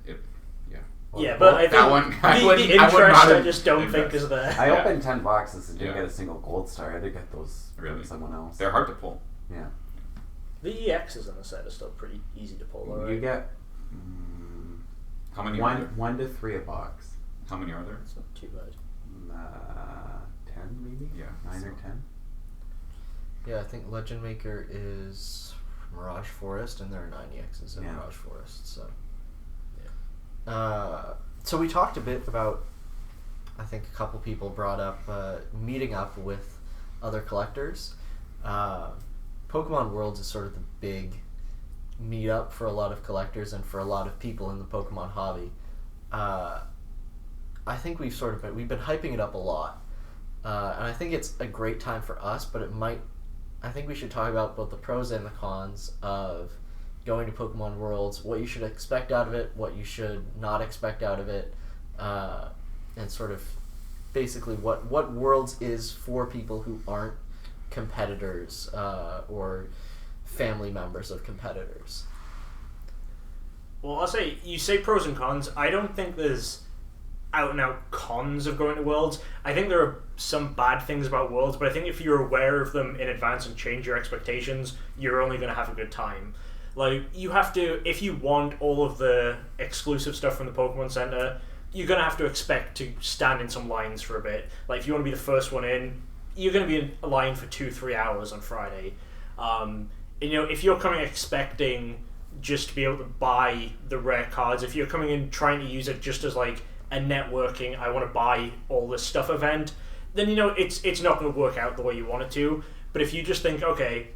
Yeah, but I think that one, the interest I just don't think is there. I Yeah. opened 10 boxes and didn't Yeah. get a single gold star. I did get those Really? from someone else. they're hard to pull. Yeah. The EXs in the set are still pretty easy to pull, though, right? You get How many are there? 1 to 3 a box. How many are there? It's not too bad. 10 maybe? Yeah, 9 or 10. Yeah, I think Legend Maker is Mirage Forest, and there are 9 EXs in Yeah. Mirage Forest. So we talked a bit about, I think a couple people brought up meeting up with other collectors. Pokemon Worlds is sort of the big meetup for a lot of collectors and for a lot of people in the Pokemon hobby. I think we've been hyping it up a lot, and I think it's a great time for us. But I think we should talk about both the pros and the cons of going to Pokemon Worlds, what you should expect out of it, what you should not expect out of it, and sort of basically what Worlds is for people who aren't competitors or family members of competitors. Well, I'll say, you say pros and cons. I don't think there's out and out cons of going to Worlds. I think there are some bad things about Worlds, but I think if you're aware of them in advance and change your expectations, you're only going to have a good time. Like, you have to, if you want all of the exclusive stuff from the Pokemon Center, you're going to have to expect to stand in some lines for a bit. Like, if you want to be the first one in, you're going to be in a line for 2-3 hours on Friday. And, you know, if you're coming expecting just to be able to buy the rare cards, if you're coming in trying to use it just as, like, a networking, I want to buy all this stuff event, then, you know, it's not going to work out the way you want it to. But if you just think, okay,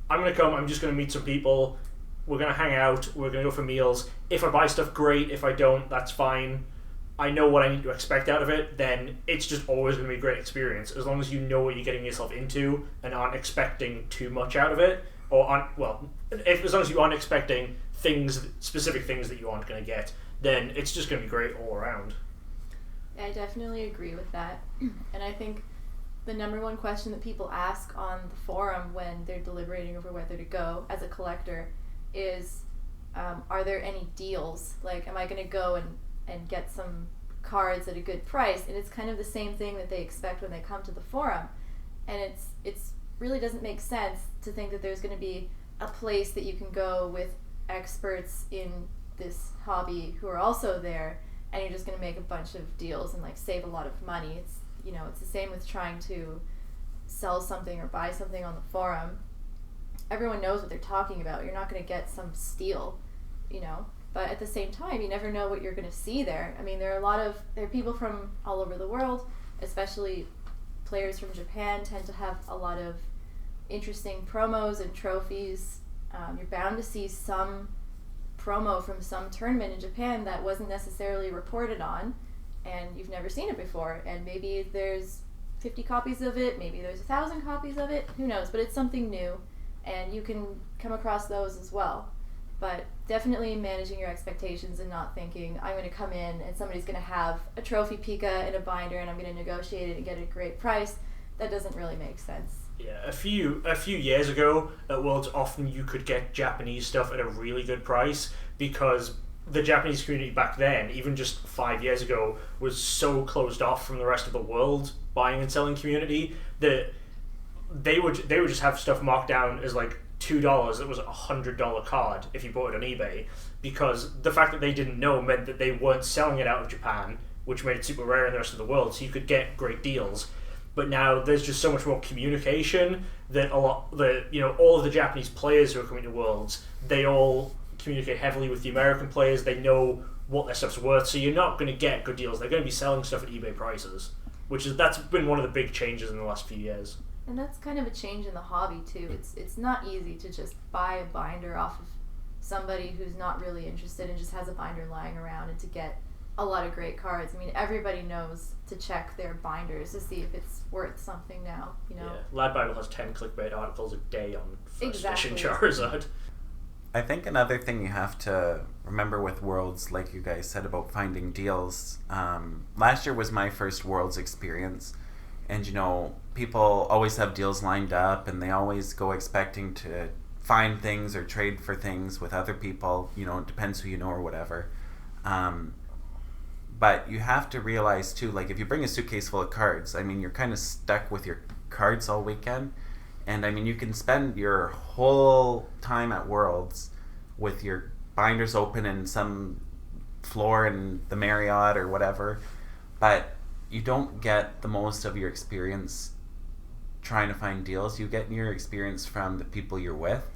I'm going to come, I'm just going to meet some people, we're going to hang out, we're going to go for meals. If I buy stuff, great. If I don't, that's fine. I know what I need to expect out of it, then it's just always going to be a great experience. As long as you know what you're getting yourself into and aren't expecting too much out of it, or as long as you aren't expecting specific things that you aren't going to get, then it's just going to be great all around. I definitely agree with that. And I think the number one question that people ask on the forum when they're deliberating over whether to go as a collector is, are there any deals? Like, am I going to go and get some cards at a good price? And it's kind of the same thing that they expect when they come to the forum. And it's really doesn't make sense to think that there's going to be a place that you can go with experts in this hobby who are also there, and you're just going to make a bunch of deals and like save a lot of money. It's, you know, it's the same with trying to sell something or buy something on the forum. Everyone knows what they're talking about. You're not going to get some steal, you know. But at the same time, you never know what you're going to see there. I mean, there are people from all over the world, especially players from Japan tend to have a lot of interesting promos and trophies. You're bound to see some promo from some tournament in Japan that wasn't necessarily reported on, and you've never seen it before. And maybe there's 50 copies of it, maybe there's 1,000 copies of it, who knows? But it's something new, and you can come across those as well. But definitely managing your expectations and not thinking, I'm going to come in and somebody's going to have a trophy Pika in a binder and I'm going to negotiate it and get a great price. That doesn't really make sense. Yeah, a few years ago at Worlds, often you could get Japanese stuff at a really good price because the Japanese community back then, even just 5 years ago, was so closed off from the rest of the world buying and selling community that they would just have stuff marked down as like $2 that was a $100 card if you bought it on eBay, because the fact that they didn't know meant that they weren't selling it out of Japan, which made it super rare in the rest of the world, so you could get great deals. But now there's just so much more communication that all of the Japanese players who are coming to Worlds, they all communicate heavily with the American players. They know what their stuff's worth, so you're not going to get good deals. They're going to be selling stuff at eBay prices, that's been one of the big changes in the last few years. And that's kind of a change in the hobby too. It's not easy to just buy a binder off of somebody who's not really interested and just has a binder lying around, and to get a lot of great cards. I mean, everybody knows to check their binders to see if it's worth something now, you know? Yeah, Lad Bible has 10 clickbait articles a day on first edition Exactly. Charizard. I think another thing you have to remember with Worlds, like you guys said about finding deals, last year was my first Worlds experience, and you know, people always have deals lined up and they always go expecting to find things or trade for things with other people, you know, it depends who you know or whatever. But you have to realize too, like if you bring a suitcase full of cards, I mean, you're kind of stuck with your cards all weekend. And I mean, you can spend your whole time at Worlds with your binders open in some floor in the Marriott or whatever, but you don't get the most of your experience trying to find deals. You get your experience from the people you're with.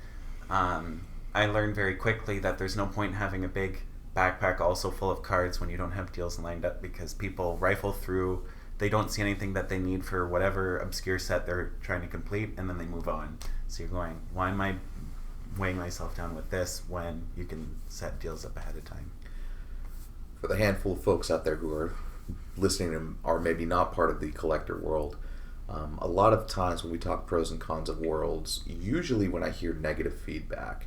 I learned very quickly that there's no point in having a big backpack also full of cards when you don't have deals lined up, because people rifle through, they don't see anything that they need for whatever obscure set they're trying to complete, and then they move on. So you're going, why am I weighing myself down with this when you can set deals up ahead of time? For the handful of folks out there who are listening and are maybe not part of the collector world, a lot of times when we talk pros and cons of Worlds, usually when I hear negative feedback,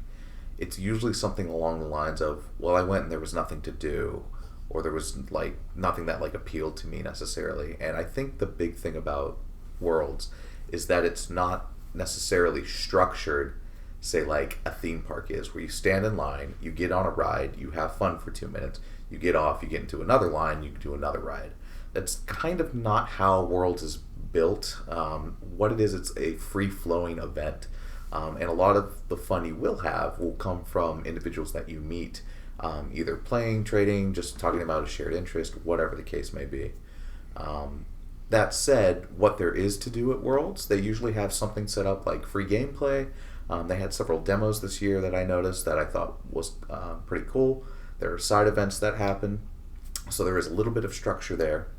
it's usually something along the lines of, well, I went and there was nothing to do, or there was like nothing that like appealed to me necessarily. And I think the big thing about Worlds is that it's not necessarily structured say, like a theme park is, where you stand in line, you get on a ride, you have fun for 2 minutes, you get off, you get into another line, you do another ride. That's kind of not how Worlds is built. What it is, it's a free-flowing event, and a lot of the fun you will have will come from individuals that you meet, either playing, trading, just talking about a shared interest, whatever the case may be. That said, what there is to do at Worlds, they usually have something set up like free gameplay. They had several demos this year that I noticed that I thought was pretty cool. There are side events that happen, so there is a little bit of structure there.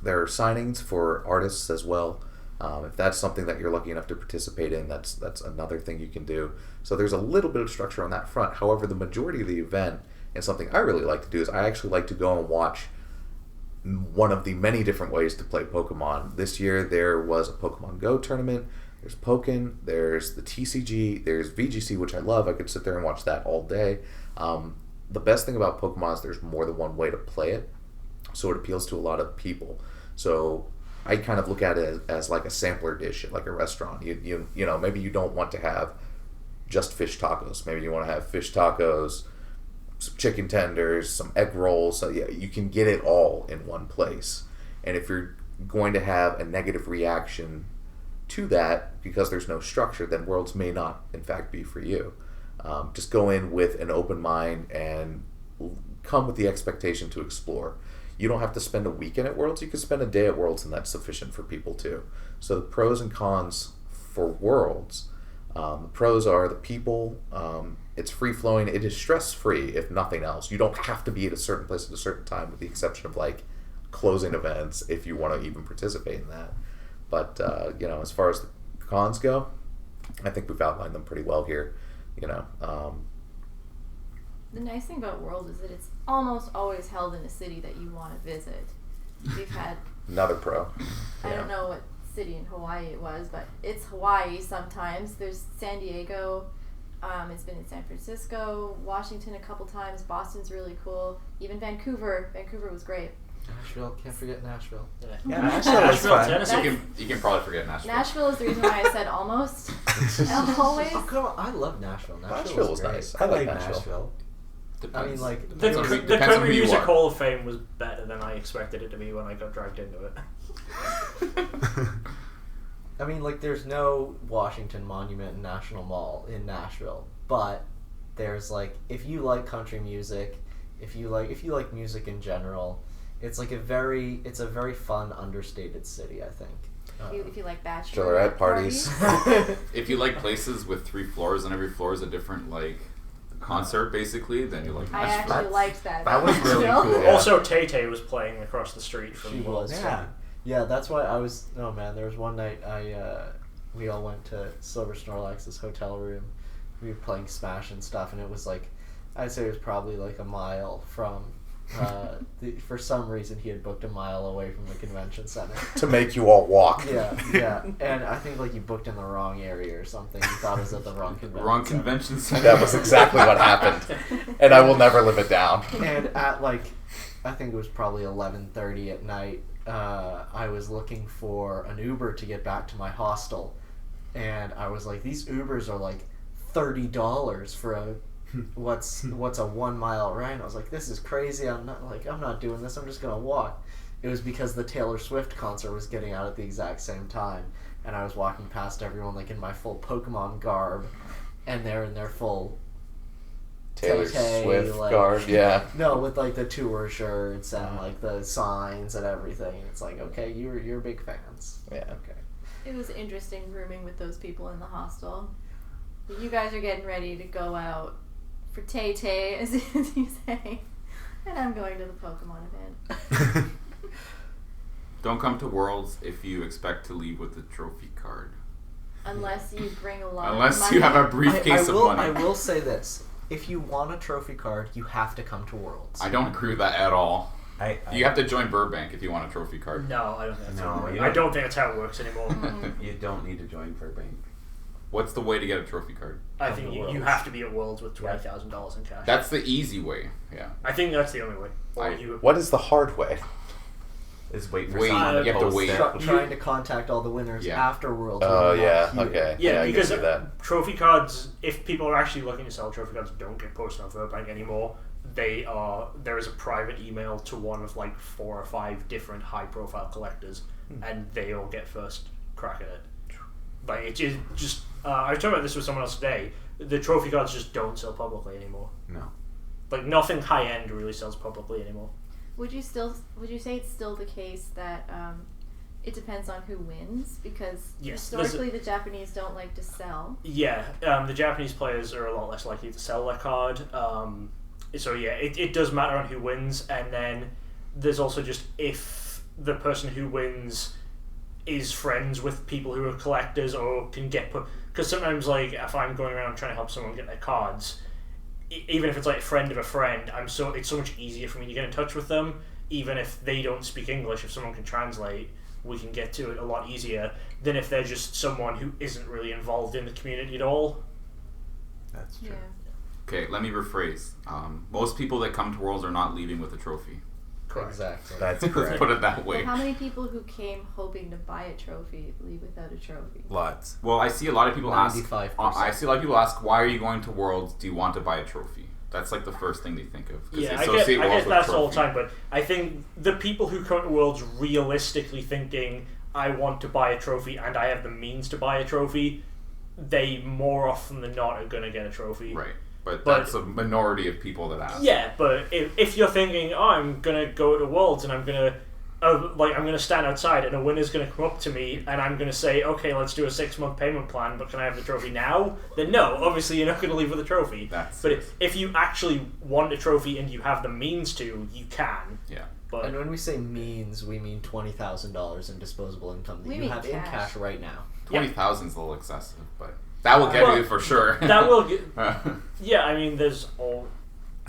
There are signings for artists as well. If that's something that you're lucky enough to participate in, that's another thing you can do. So there's a little bit of structure on that front. However, the majority of the event, and something I really like to do, is I actually like to go and watch one of the many different ways to play Pokemon. This year there was a Pokemon Go tournament. There's Pokken, there's the TCG, there's VGC, which I love. I could sit there and watch that all day. The best thing about Pokemon is there's more than one way to play it, so it appeals to a lot of people. So I kind of look at it as like a sampler dish at like a restaurant. You know, maybe you don't want to have just fish tacos. Maybe you want to have fish tacos, some chicken tenders, some egg rolls. So yeah, you can get it all in one place. And if you're going to have a negative reaction to that because there's no structure, then Worlds may not, in fact, be for you. Just go in with an open mind and come with the expectation to explore. You don't have to spend a weekend at Worlds. You can spend a day at Worlds, and that's sufficient for people too. So the pros and cons for Worlds. The pros are the people. It's free-flowing. It is stress-free, if nothing else. You don't have to be at a certain place at a certain time, with the exception of like closing events, if you want to even participate in that. But you know, as far as the cons go, I think we've outlined them pretty well here. You know, the nice thing about Worlds is that it's almost always held in a city that you want to visit. We've had another pro. I don't know what city in Hawaii it was, but it's Hawaii sometimes. There's San Diego. It's been in San Francisco, Washington a couple times. Boston's really cool. Even Vancouver. Vancouver was great. Nashville, can't forget Nashville. Yeah, Nashville was fun. Tennessee. You can probably forget Nashville. Nashville is the reason why I said almost. Always. Oh, come on. I love Nashville. Nashville was great. nice. I like Nashville. I mean, like, The Depends on Country who you Music are. Hall of Fame was better than I expected it to be when I got dragged into it. I mean, like, there's no Washington Monument and National Mall in Nashville, but there's like, if you like country music, if you like music in general, it's like a very fun, understated city, I think. If you like Bachelorette parties. If you like places with 3 floors and every floor is a different like concert, basically, then you like I Nashville. actually liked that. That was really Nashville. cool. Yeah. Also, Tay-Tay was playing across the street from She Worlds. was. Yeah. Yeah, that's why I was. Oh man, there was one night we all went to Silver Snorlax's hotel room. We were playing Smash and stuff, and it was like, I'd say it was probably like a mile from. For some reason, he had booked a mile away from the convention center. To make you all walk. Yeah, and I think like you booked in the wrong area or something. You thought it was at the wrong convention. Wrong center. convention center. That was exactly what happened, and I will never live it down. And at like, I think it was probably 11:30 at night. I was looking for an Uber to get back to my hostel, and I was like, these Ubers are like $30 for a what's a 1 mile ride. And I was like, this is crazy. I'm not doing this. I'm just gonna walk. It was because the Taylor Swift concert was getting out at the exact same time, and I was walking past everyone like in my full Pokemon garb, and they're in their full Taylor Tay-Tay, Swift like- garb, yeah. No, with like the tour shirts and like the signs and everything. It's like, okay, you're big fans. Yeah. Okay. It was interesting rooming with those people in the hostel. But you guys are getting ready to go out for Tay-Tay, as you say. And I'm going to the Pokemon event. Don't come to Worlds if you expect to leave with a trophy card. Unless you bring a lot of Unless money. you have a briefcase of money. I will say this. If you want a trophy card, you have to come to Worlds. I don't agree with that at all. I You have to join Burbank if you want a trophy card. No, I don't think that's No, how it works. you I don't- don't think that's how it works anymore. You don't need to join Burbank. What's the way to get a trophy card? I Come think to you Worlds. have to be at Worlds with $20,000 in cash. That's the easy way. Yeah. I think that's the only way. Or I- you What is the hard way? is wait for Wait, someone to you have to post wait. it. Trying to contact all the winners Yeah. after Worlds. Oh, when they're yeah, not here. okay. Yeah, I can because see that. trophy cards, if people are actually looking to sell trophy cards, don't get posted on Burbank anymore. There is a private email to one of like 4 or 5 different high-profile collectors, and they all get first crack at it. Like it is just. I was talking about this with someone else today. The trophy cards just don't sell publicly anymore. No. Like nothing high-end really sells publicly anymore. Would you say it's still the case that it depends on who wins? Because Yes, historically the Japanese don't like to sell. Yeah, the Japanese players are a lot less likely to sell their card. So yeah, it does matter on who wins, and then there's also just if the person who wins is friends with people who are collectors or can get put. Because sometimes, like, if I'm going around trying to help someone get their cards, even if it's like a friend of a friend, it's so much easier for me to get in touch with them. Even if they don't speak English, if someone can translate, we can get to it a lot easier than if they're just someone who isn't really involved in the community at all. That's true. Yeah. Okay, let me rephrase. Most people that come to Worlds are not leaving with a trophy. Correct. Exactly. That's Let's correct. put it that way. Well, how many people who came hoping to buy a trophy leave without a trophy? Lots. Well, I see a lot of people ask. 95%. I see a lot of people ask, "Why are you going to Worlds? Do you want to buy a trophy?" That's like the first thing they think of. 'Cause Yeah, they I associate get Worlds with that's all the trophy. time, but I think the people who come to Worlds realistically thinking, I want to buy a trophy and I have the means to buy a trophy, they more often than not are going to get a trophy. Right, but But- that's a minority of people that ask. Yeah, but if you're thinking, oh, I'm going to go to Worlds and I'm going to I'm going to stand outside and a winner's going to come up to me and I'm going to say, okay, let's do a 6-month payment plan, but can I have the trophy now? Then no, obviously you're not going to leave with a trophy. But if you actually want a trophy and you have the means to, you can. Yeah. But And when we say means, we mean $20,000 in disposable income that We you mean have in cash. cash right now. 20,000's a little excessive, but that will get Well, you for sure. that will get... Yeah, I mean, there's all...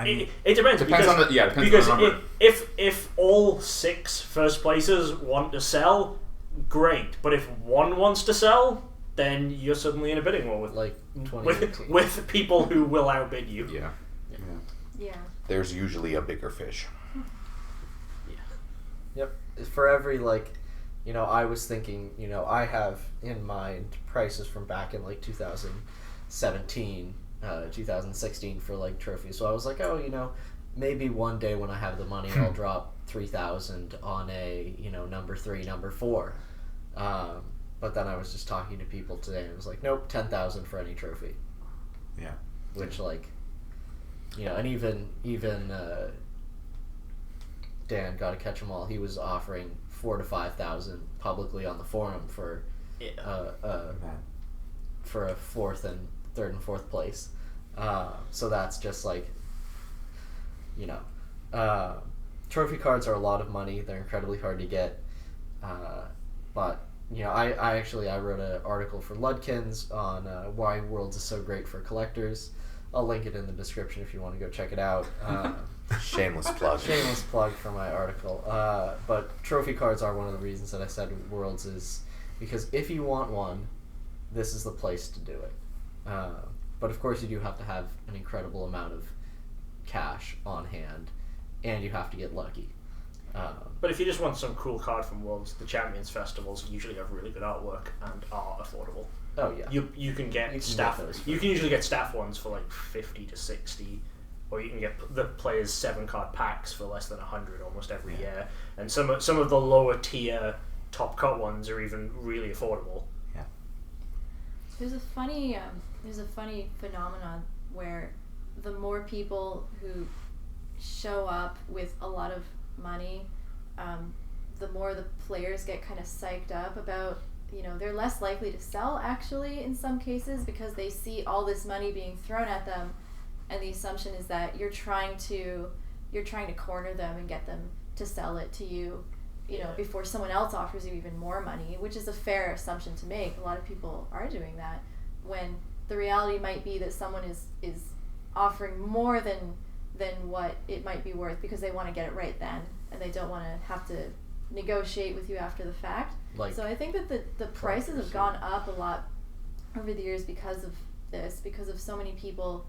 It depends. Depends on the depends because on the number. if all 6 first places want to sell, great. But if one wants to sell, then you're suddenly in a bidding war with Like 2018. with people who will outbid you. Yeah. Yeah. There's usually a bigger fish. Yep. For every, like, I was thinking, I have in mind prices from back in, like, 2017, 2016 for, like, trophies. So I was like, oh, maybe one day when I have the money, I'll drop 3,000 on a, number 3, number 4. But then I was just talking to people today, and it was like, nope, 10,000 for any trophy. Yeah. Which, like, and even Dan, gotta catch 'em all. He was offering 4,000 to 5,000 publicly on the forum for for a 3rd and 4th place. So that's just like, trophy cards are a lot of money. They're incredibly hard to get. But I wrote an article for Ludkins on why Worlds is so great for collectors. I'll link it in the description if you want to go check it out. Shameless plug. Shameless plug for my article. But trophy cards are one of the reasons that I said Worlds is because if you want one, this is the place to do it. But of course you do have to have an incredible amount of cash on hand, and you have to get lucky. But if you just want some cool card from Worlds, the Champions Festivals usually have really good artwork and are affordable. Oh yeah. You can get staff. those You can usually get staff ones for like 50 to 60, or you can get the players 7-card packs for less than 100 almost every year. And some of the lower tier top cut ones are even really affordable. Yeah. There's a funny phenomenon where the more people who show up with a lot of money, the more the players get kind of psyched up about, they're less likely to sell actually in some cases because they see all this money being thrown at them, and the assumption is that you're trying to corner them and get them to sell it to you, before someone else offers you even more money, which is a fair assumption to make. A lot of people are doing that when the reality might be that someone is offering more than what it might be worth because they want to get it right then and they don't want to have to negotiate with you after the fact. So I think that the prices have gone up a lot over the years because of this, because of so many people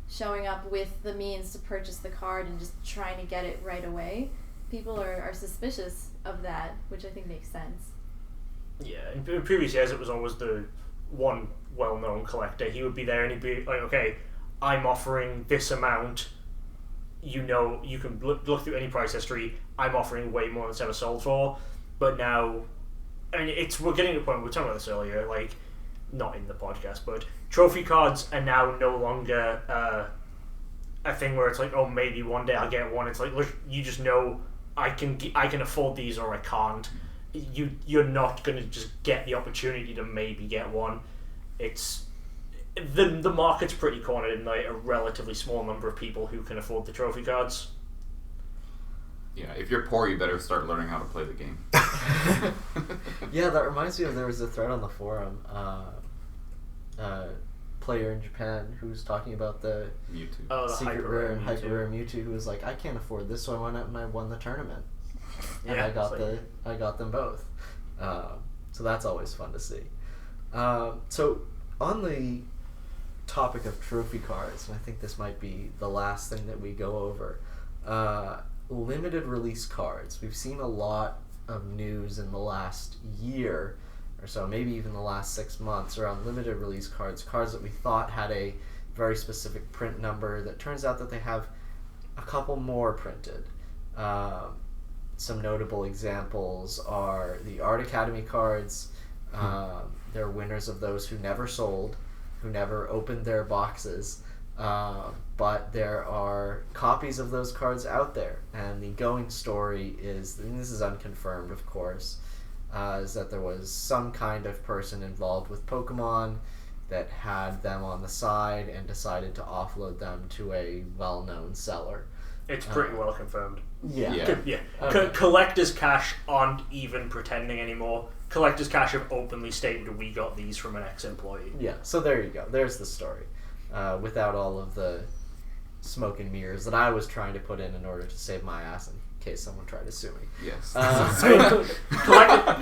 showing up with the means to purchase the card and just trying to get it right away. people are suspicious of that, which I think makes sense. Yeah, in previous years it was always the one well-known collector. He would be there and he'd be like, okay, I'm offering this amount. You know, you can look through any price history. I'm offering way more than it's ever sold for. But now, I mean, we're getting to the point, we were talking about this earlier, like, not in the podcast, but trophy cards are now no longer a thing where it's like, oh, maybe one day I'll get one. It's like, look, you just know I can afford these or I can't. You're not going to just get the opportunity to maybe get one. It's the market's pretty cornered in like a relatively small number of people who can afford the trophy cards. Yeah, if you're poor, you better start learning how to play the game. Yeah, that reminds me of, there was a thread on the forum, player in Japan who was talking about the Mewtwo. Oh, the secret hyper rare and hyper rare Mewtwo, who was like, I can't afford this, so I went out and I won the tournament. And Yeah, I got them both. So that's always fun to see. So on the topic of trophy cards, and I think this might be the last thing that we go over, limited release cards. We've seen a lot of news in the last year or so, maybe even the last 6 months, around limited release cards that we thought had a very specific print number that turns out that they have a couple more printed. Some notable examples are the Art Academy cards. They're winners of those who never sold, who never opened their boxes, but there are copies of those cards out there. And the going story is, and this is unconfirmed of course, is that there was some kind of person involved with Pokemon that had them on the side and decided to offload them to a well-known seller. It's pretty well confirmed. Yeah. Yeah. Okay. Collectors' cash aren't even pretending anymore. Collectors' cash have openly stated, we got these from an ex-employee. Yeah, so there you go. There's the story. Without all of the smoke and mirrors that I was trying to put in order to save my ass in case someone tried to sue me. Yes.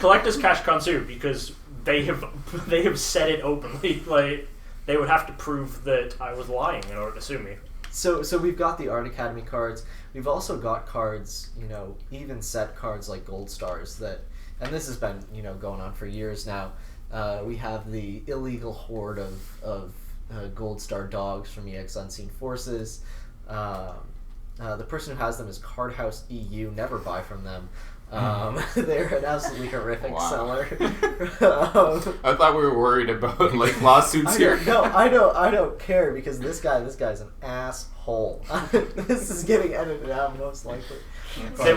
Collectors' cash can't sue because they have said it openly. Like, they would have to prove that I was lying in order to sue me. So we've got the Art Academy cards. We've also got cards, even set cards like Gold Stars that, and this has been, going on for years now. We have the illegal horde of Gold Star dogs from EX Unseen Forces. The person who has them is Card House EU. Never buy from them. They're an absolutely horrific seller. I thought we were worried about like lawsuits here. No, I don't care because this guy's an asshole. This is getting edited out most likely. They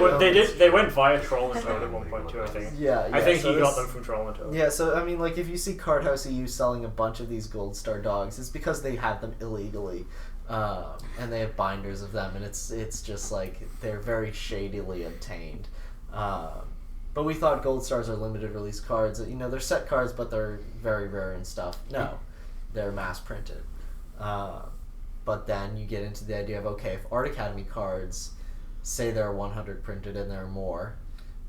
went via Troll and Toad at one point too, I think. Yeah. I think so he got them from Troll and Toad. Yeah, so I mean, like, if you see Card House EU selling a bunch of these Gold Star dogs, it's because they have them illegally, and they have binders of them, and it's just like they're very shadily obtained. But we thought Gold Stars are limited release cards. They're set cards, but they're very rare and stuff. No, they're mass printed. But then you get into the idea of, okay, if Art Academy cards say there are 100 printed and there are more,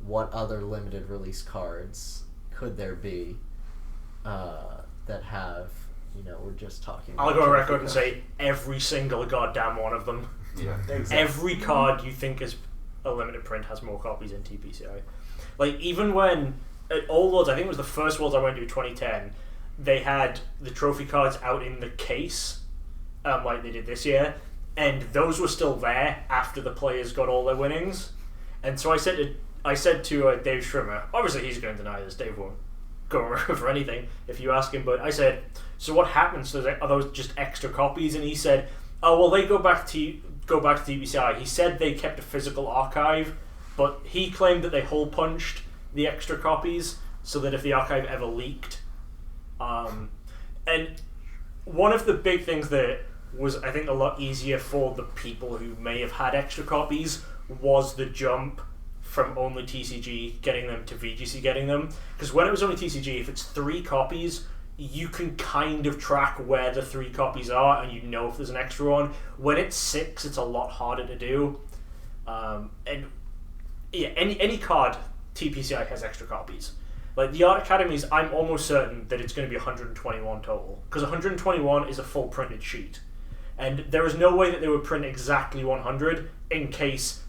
what other limited release cards could there be that have, we're just talking about... I'll go on record and say every single goddamn one of them. Yeah. Exactly. Every card you think is a limited print has more copies in TPCI. Like, even when at all Worlds, I think it was the first Worlds I went to in 2010, they had the trophy cards out in the case, like they did this year, and those were still there after the players got all their winnings. And so I said to Dave Schrimmer, obviously he's going to deny this, Dave won't go for anything if you ask him, but I said, so what happens to are those just extra copies? And he said, oh well, they go back to TPCI. He said they kept a physical archive, but he claimed that they hole punched the extra copies so that if the archive ever leaked, and one of the big things that was, I think, a lot easier for the people who may have had extra copies was the jump from only TCG getting them to VGC getting them. Because when it was only TCG, if it's 3 copies, you can kind of track where the 3 copies are and you know if there's an extra one. When it's 6, it's a lot harder to do. And yeah, any card TPCI has extra copies. Like the Art Academies, I'm almost certain that it's going to be 121 total, because 121 is a full printed sheet, and there is no way that they would print exactly 100 in case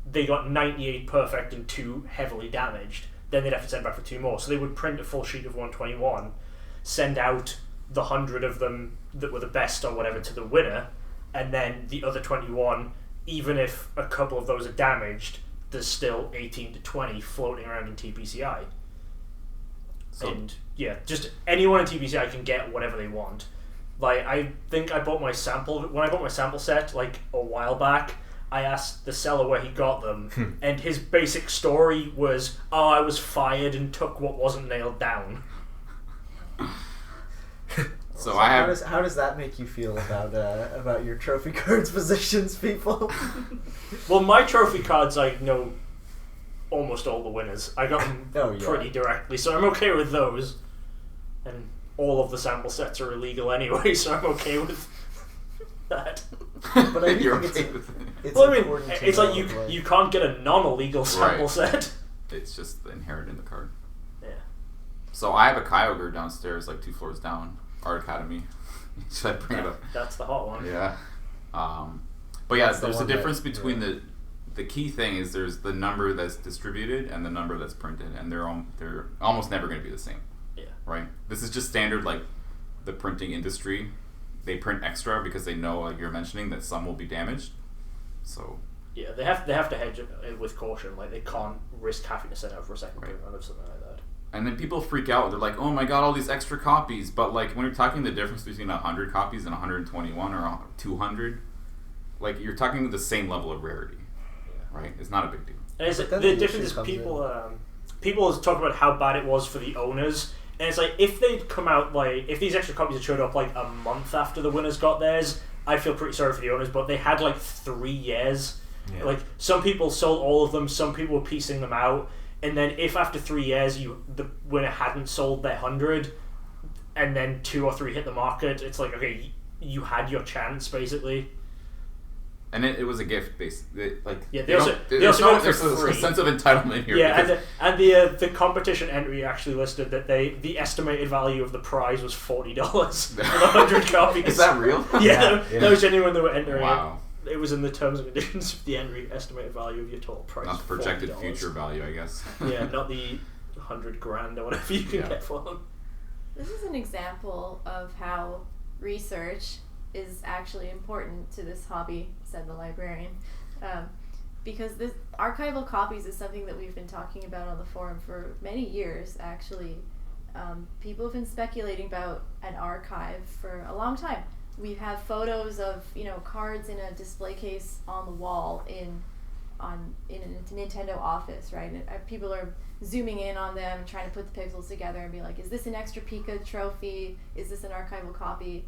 they got 98 perfect and 2 heavily damaged, then they'd have to send back for 2 more. So they would print a full sheet of 121, send out the 100 of them that were the best or whatever to the winner, and then the other 21, even if a couple of those are damaged, there's still 18 to 20 floating around in TPCI. So, And yeah, just anyone in TPCI can get whatever they want. Like, I think I bought my sample, when I bought my sample set, like, a while back, I asked the seller where he got them, and his basic story was, oh, I was fired and took what wasn't nailed down. so So I have. how does that make you feel about your trophy cards positions, people? Well, my trophy cards, I know almost all the winners. I got them Oh, yeah. pretty directly, so I'm okay with those. And all of the sample sets are illegal anyway, so I'm okay with that. But I do You're think okay with it. it's Well, I mean, important to it's like know, you can't get a non-illegal sample Right. set. It's just inherent in the card. Yeah. So I have a Kyogre downstairs, like 2 floors down, Art Academy. Should I bring it up? That's the hot one. Yeah. But yeah, That's the there's a one that- difference between yeah. the key thing is there's the number that's distributed and the number that's printed, and they're almost never going to be the same. Yeah. Right. This is just standard, like the printing industry. They print extra because they know, like you're mentioning, that some will be damaged. So Yeah, they have to hedge it with caution. Like, they can't risk having to send out for a second Right. print run of something like that. and then people freak out. They're like, "Oh my god, all these extra copies!" But like when you're talking the difference between 100 copies and 121 or 200, like you're talking the same level of rarity. Right? It's not a big deal. And it's, But the then the difference issue is comes people talk about how bad it was for the owners, and it's like, if they'd come out, like, if these extra copies had showed up like a month after the winners got theirs, I'd feel pretty sorry for the owners, but they had like 3 years. Yeah. Like, some people sold all of them, some people were piecing them out, and then if after 3 years the winner hadn't sold their 100, and then 2 or 3 hit the market, it's like, okay, you had your chance, basically. And it was a gift, basically. Like Yeah, they you also- don't- they there's also got it there's for a free. sense of entitlement here. Yeah, because- and the competition entry actually listed that the estimated value of the prize was $40 for the 100 copies. Is that real? Yeah, Yeah. that was genuine. They were entering Wow. it. It was in the terms and conditions of the entry estimated value of your total price. Not the projected $40. future value, I guess. Yeah, not the 100 grand or whatever you can Yeah. get for them. This is an example of how research is actually important to this hobby, said the librarian. Because this archival copies is something that we've been talking about on the forum for many years, actually. People have been speculating about an archive for a long time. We have photos of, cards in a display case on the wall in a Nintendo office, right? And people are zooming in on them, trying to put the pixels together and be like, is this an extra Pika trophy? Is this an archival copy?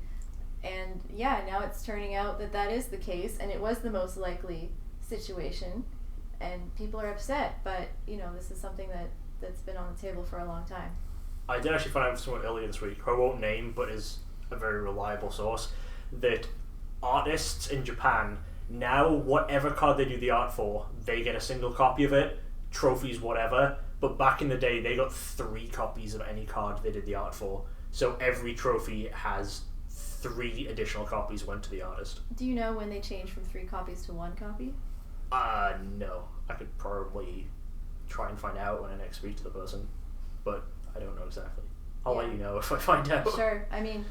And yeah, now it's turning out that is the case, and it was the most likely situation, and people are upset, but this is something that's been on the table for a long time. I did actually find out somewhat earlier this week, who I won't name, but is a very reliable source, that artists in Japan, now whatever card they do the art for, they get a single copy of it, trophies, whatever, but back in the day they got 3 copies of any card they did the art for. So every trophy has 3 additional copies went to the artist. Do you know when they changed from 3 copies to 1 copy? No. I could probably try and find out when I next speak to the person, but I don't know exactly. I'll let Yeah. you know if I find out. Sure. I mean,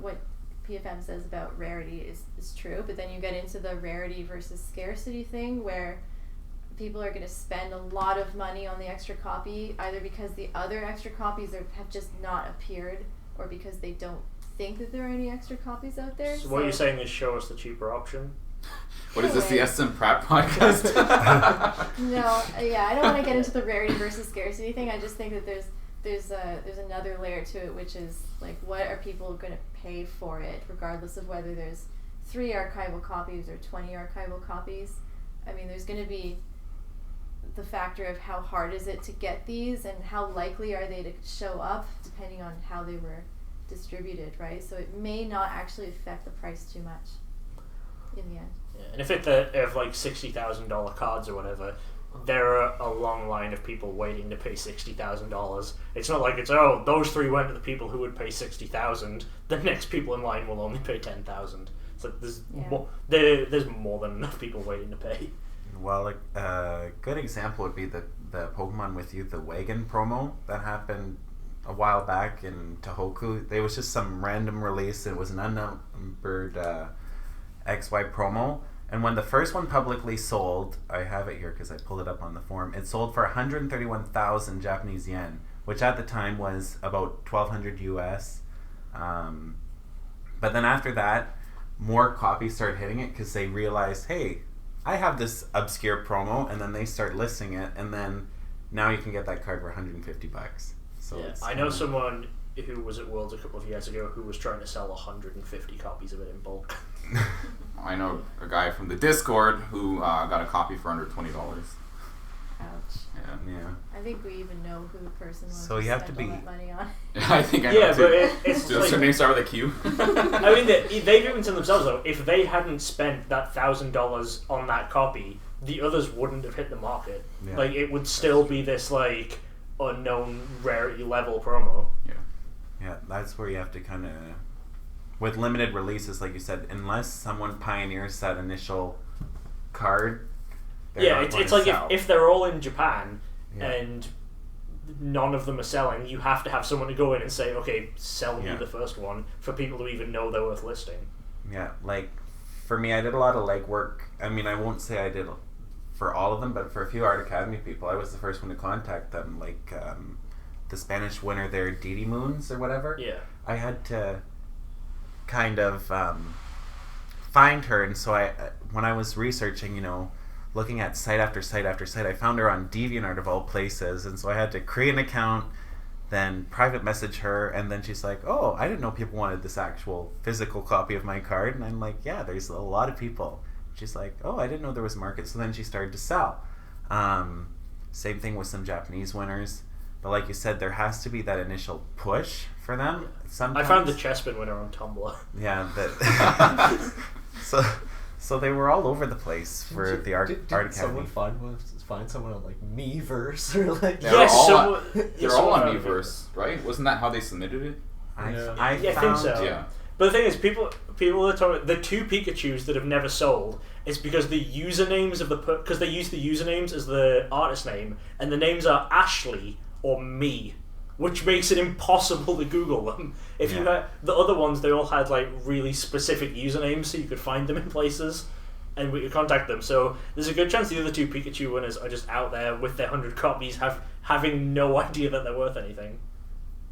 what PFM says about rarity is true, but then you get into the rarity versus scarcity thing where people are going to spend a lot of money on the extra copy, either because the other extra copies have just not appeared, or because they don't think that there are any extra copies out there. So what you're saying is show us the cheaper option? What is this, the Anyway. SM Pratt podcast? No, yeah, I don't want to get into the rarity versus scarcity thing. I just think that there's another layer to it, which is like, what are people going to pay for it, regardless of whether there's 3 archival copies or 20 archival copies. I mean, there's going to be the factor of how hard is it to get these, and how likely are they to show up, depending on how they were distributed, right? So it may not actually affect the price too much in the end. Yeah, and if like $60,000 cards or whatever, there are a long line of people waiting to pay $60,000. It's not like it's, oh, those 3 went to the people who would pay $60,000. The next people in line will only pay $10,000. It's like there's Yeah. there's more than enough people waiting to pay. Well, a good example would be the Pokemon With You, the Wagon promo that happened a while back in Tohoku. There was just some random release. It was an unnumbered XY promo. And when the first one publicly sold, I have it here because I pulled it up on the forum, it sold for 131,000 Japanese yen, which at the time was about 1,200 US. But then after that, more copies started hitting it because they realized, hey, I have this obscure promo, and then they start listing it, and then now you can get that card for $150. So yeah, I know someone who was at Worlds a couple of years ago who was trying to sell 150 copies of it in bulk. I know a guy from the Discord who got a copy for under $20. Ouch. Yeah. I think we even know who the person was. So who you have to spent be- all that money on. I think I know Yeah, too. but it's Does like, her name start with a Q? I mean, they've even said themselves though, if they hadn't spent that $1,000 on that copy, the others wouldn't have hit the market. Yeah. Like, it would still be this like unknown rarity level promo. Yeah, that's where you have to kind of, with limited releases, like you said, unless someone pioneers that initial card. they're Yeah, not it's going to like sell. if they're all in Japan Yeah. and none of them are selling, you have to have someone to go in and say, okay, sell me Yeah. the first one for people to even know they're worth listing. Yeah, like for me, I did a lot of legwork. I mean, I won't say I did for all of them, but for a few Art Academy people, I was the first one to contact them. Like the Spanish winner there, Didi Moons or whatever. Yeah. I had to kind of find her, and so I, when I was researching, you know, looking at site after site after site, I found her on DeviantArt of all places, and so I had to create an account, then private message her, and then she's like, oh, I didn't know people wanted this actual physical copy of my card, and I'm like, yeah, there's a lot of people. She's like, oh, I didn't know there was a market, so then she started to sell. Same thing with some Japanese winners. But like you said, there has to be that initial push for them. Sometimes. I found the Chespin winner on Tumblr. Yeah, that. so they were all over the place for the Art Academy. Someone find someone on like Miiverse or like They're Yes, all someone- they're all on Miiverse, right? Wasn't that how they submitted it? I I think found, so. Yeah. But the thing is, people are talking. The two Pikachus that have never sold is because the usernames of because they use the usernames as the artist name, and the names are Ashley or me, which makes it impossible to Google them. If you Yeah. had the other ones, they all had like really specific usernames, so you could find them in places, and we could contact them. So there's a good chance the other two Pikachu winners are just out there with their 100 copies, having no idea that they're worth anything.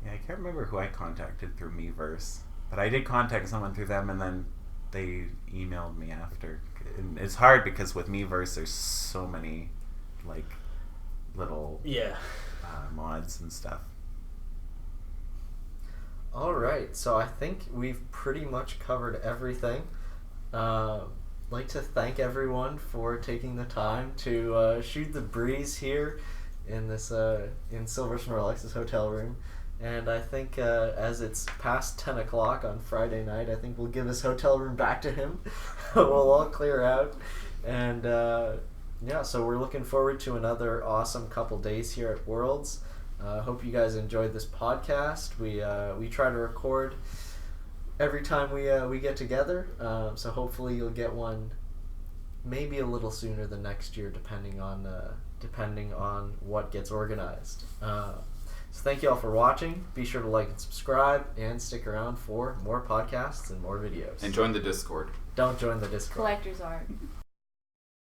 Yeah, I can't remember who I contacted through Miiverse, but I did contact someone through them, and then they emailed me after. And it's hard because with Miiverse, there's so many like little Yeah. mods and stuff. All right, so I think we've pretty much covered everything. Like to thank everyone for taking the time to shoot the breeze here in this in Silver Snorlax's hotel room. And I think as it's past 10 o'clock on Friday night, I think we'll give his hotel room back to him. We'll all clear out. And yeah, so we're looking forward to another awesome couple days here at Worlds. Hope you guys enjoyed this podcast. We try to record every time we get together. So hopefully you'll get one maybe a little sooner than next year, depending on what gets organized. So thank you all for watching. Be sure to like and subscribe, and stick around for more podcasts and more videos. And join the Discord. Don't join the Discord. Collector's art.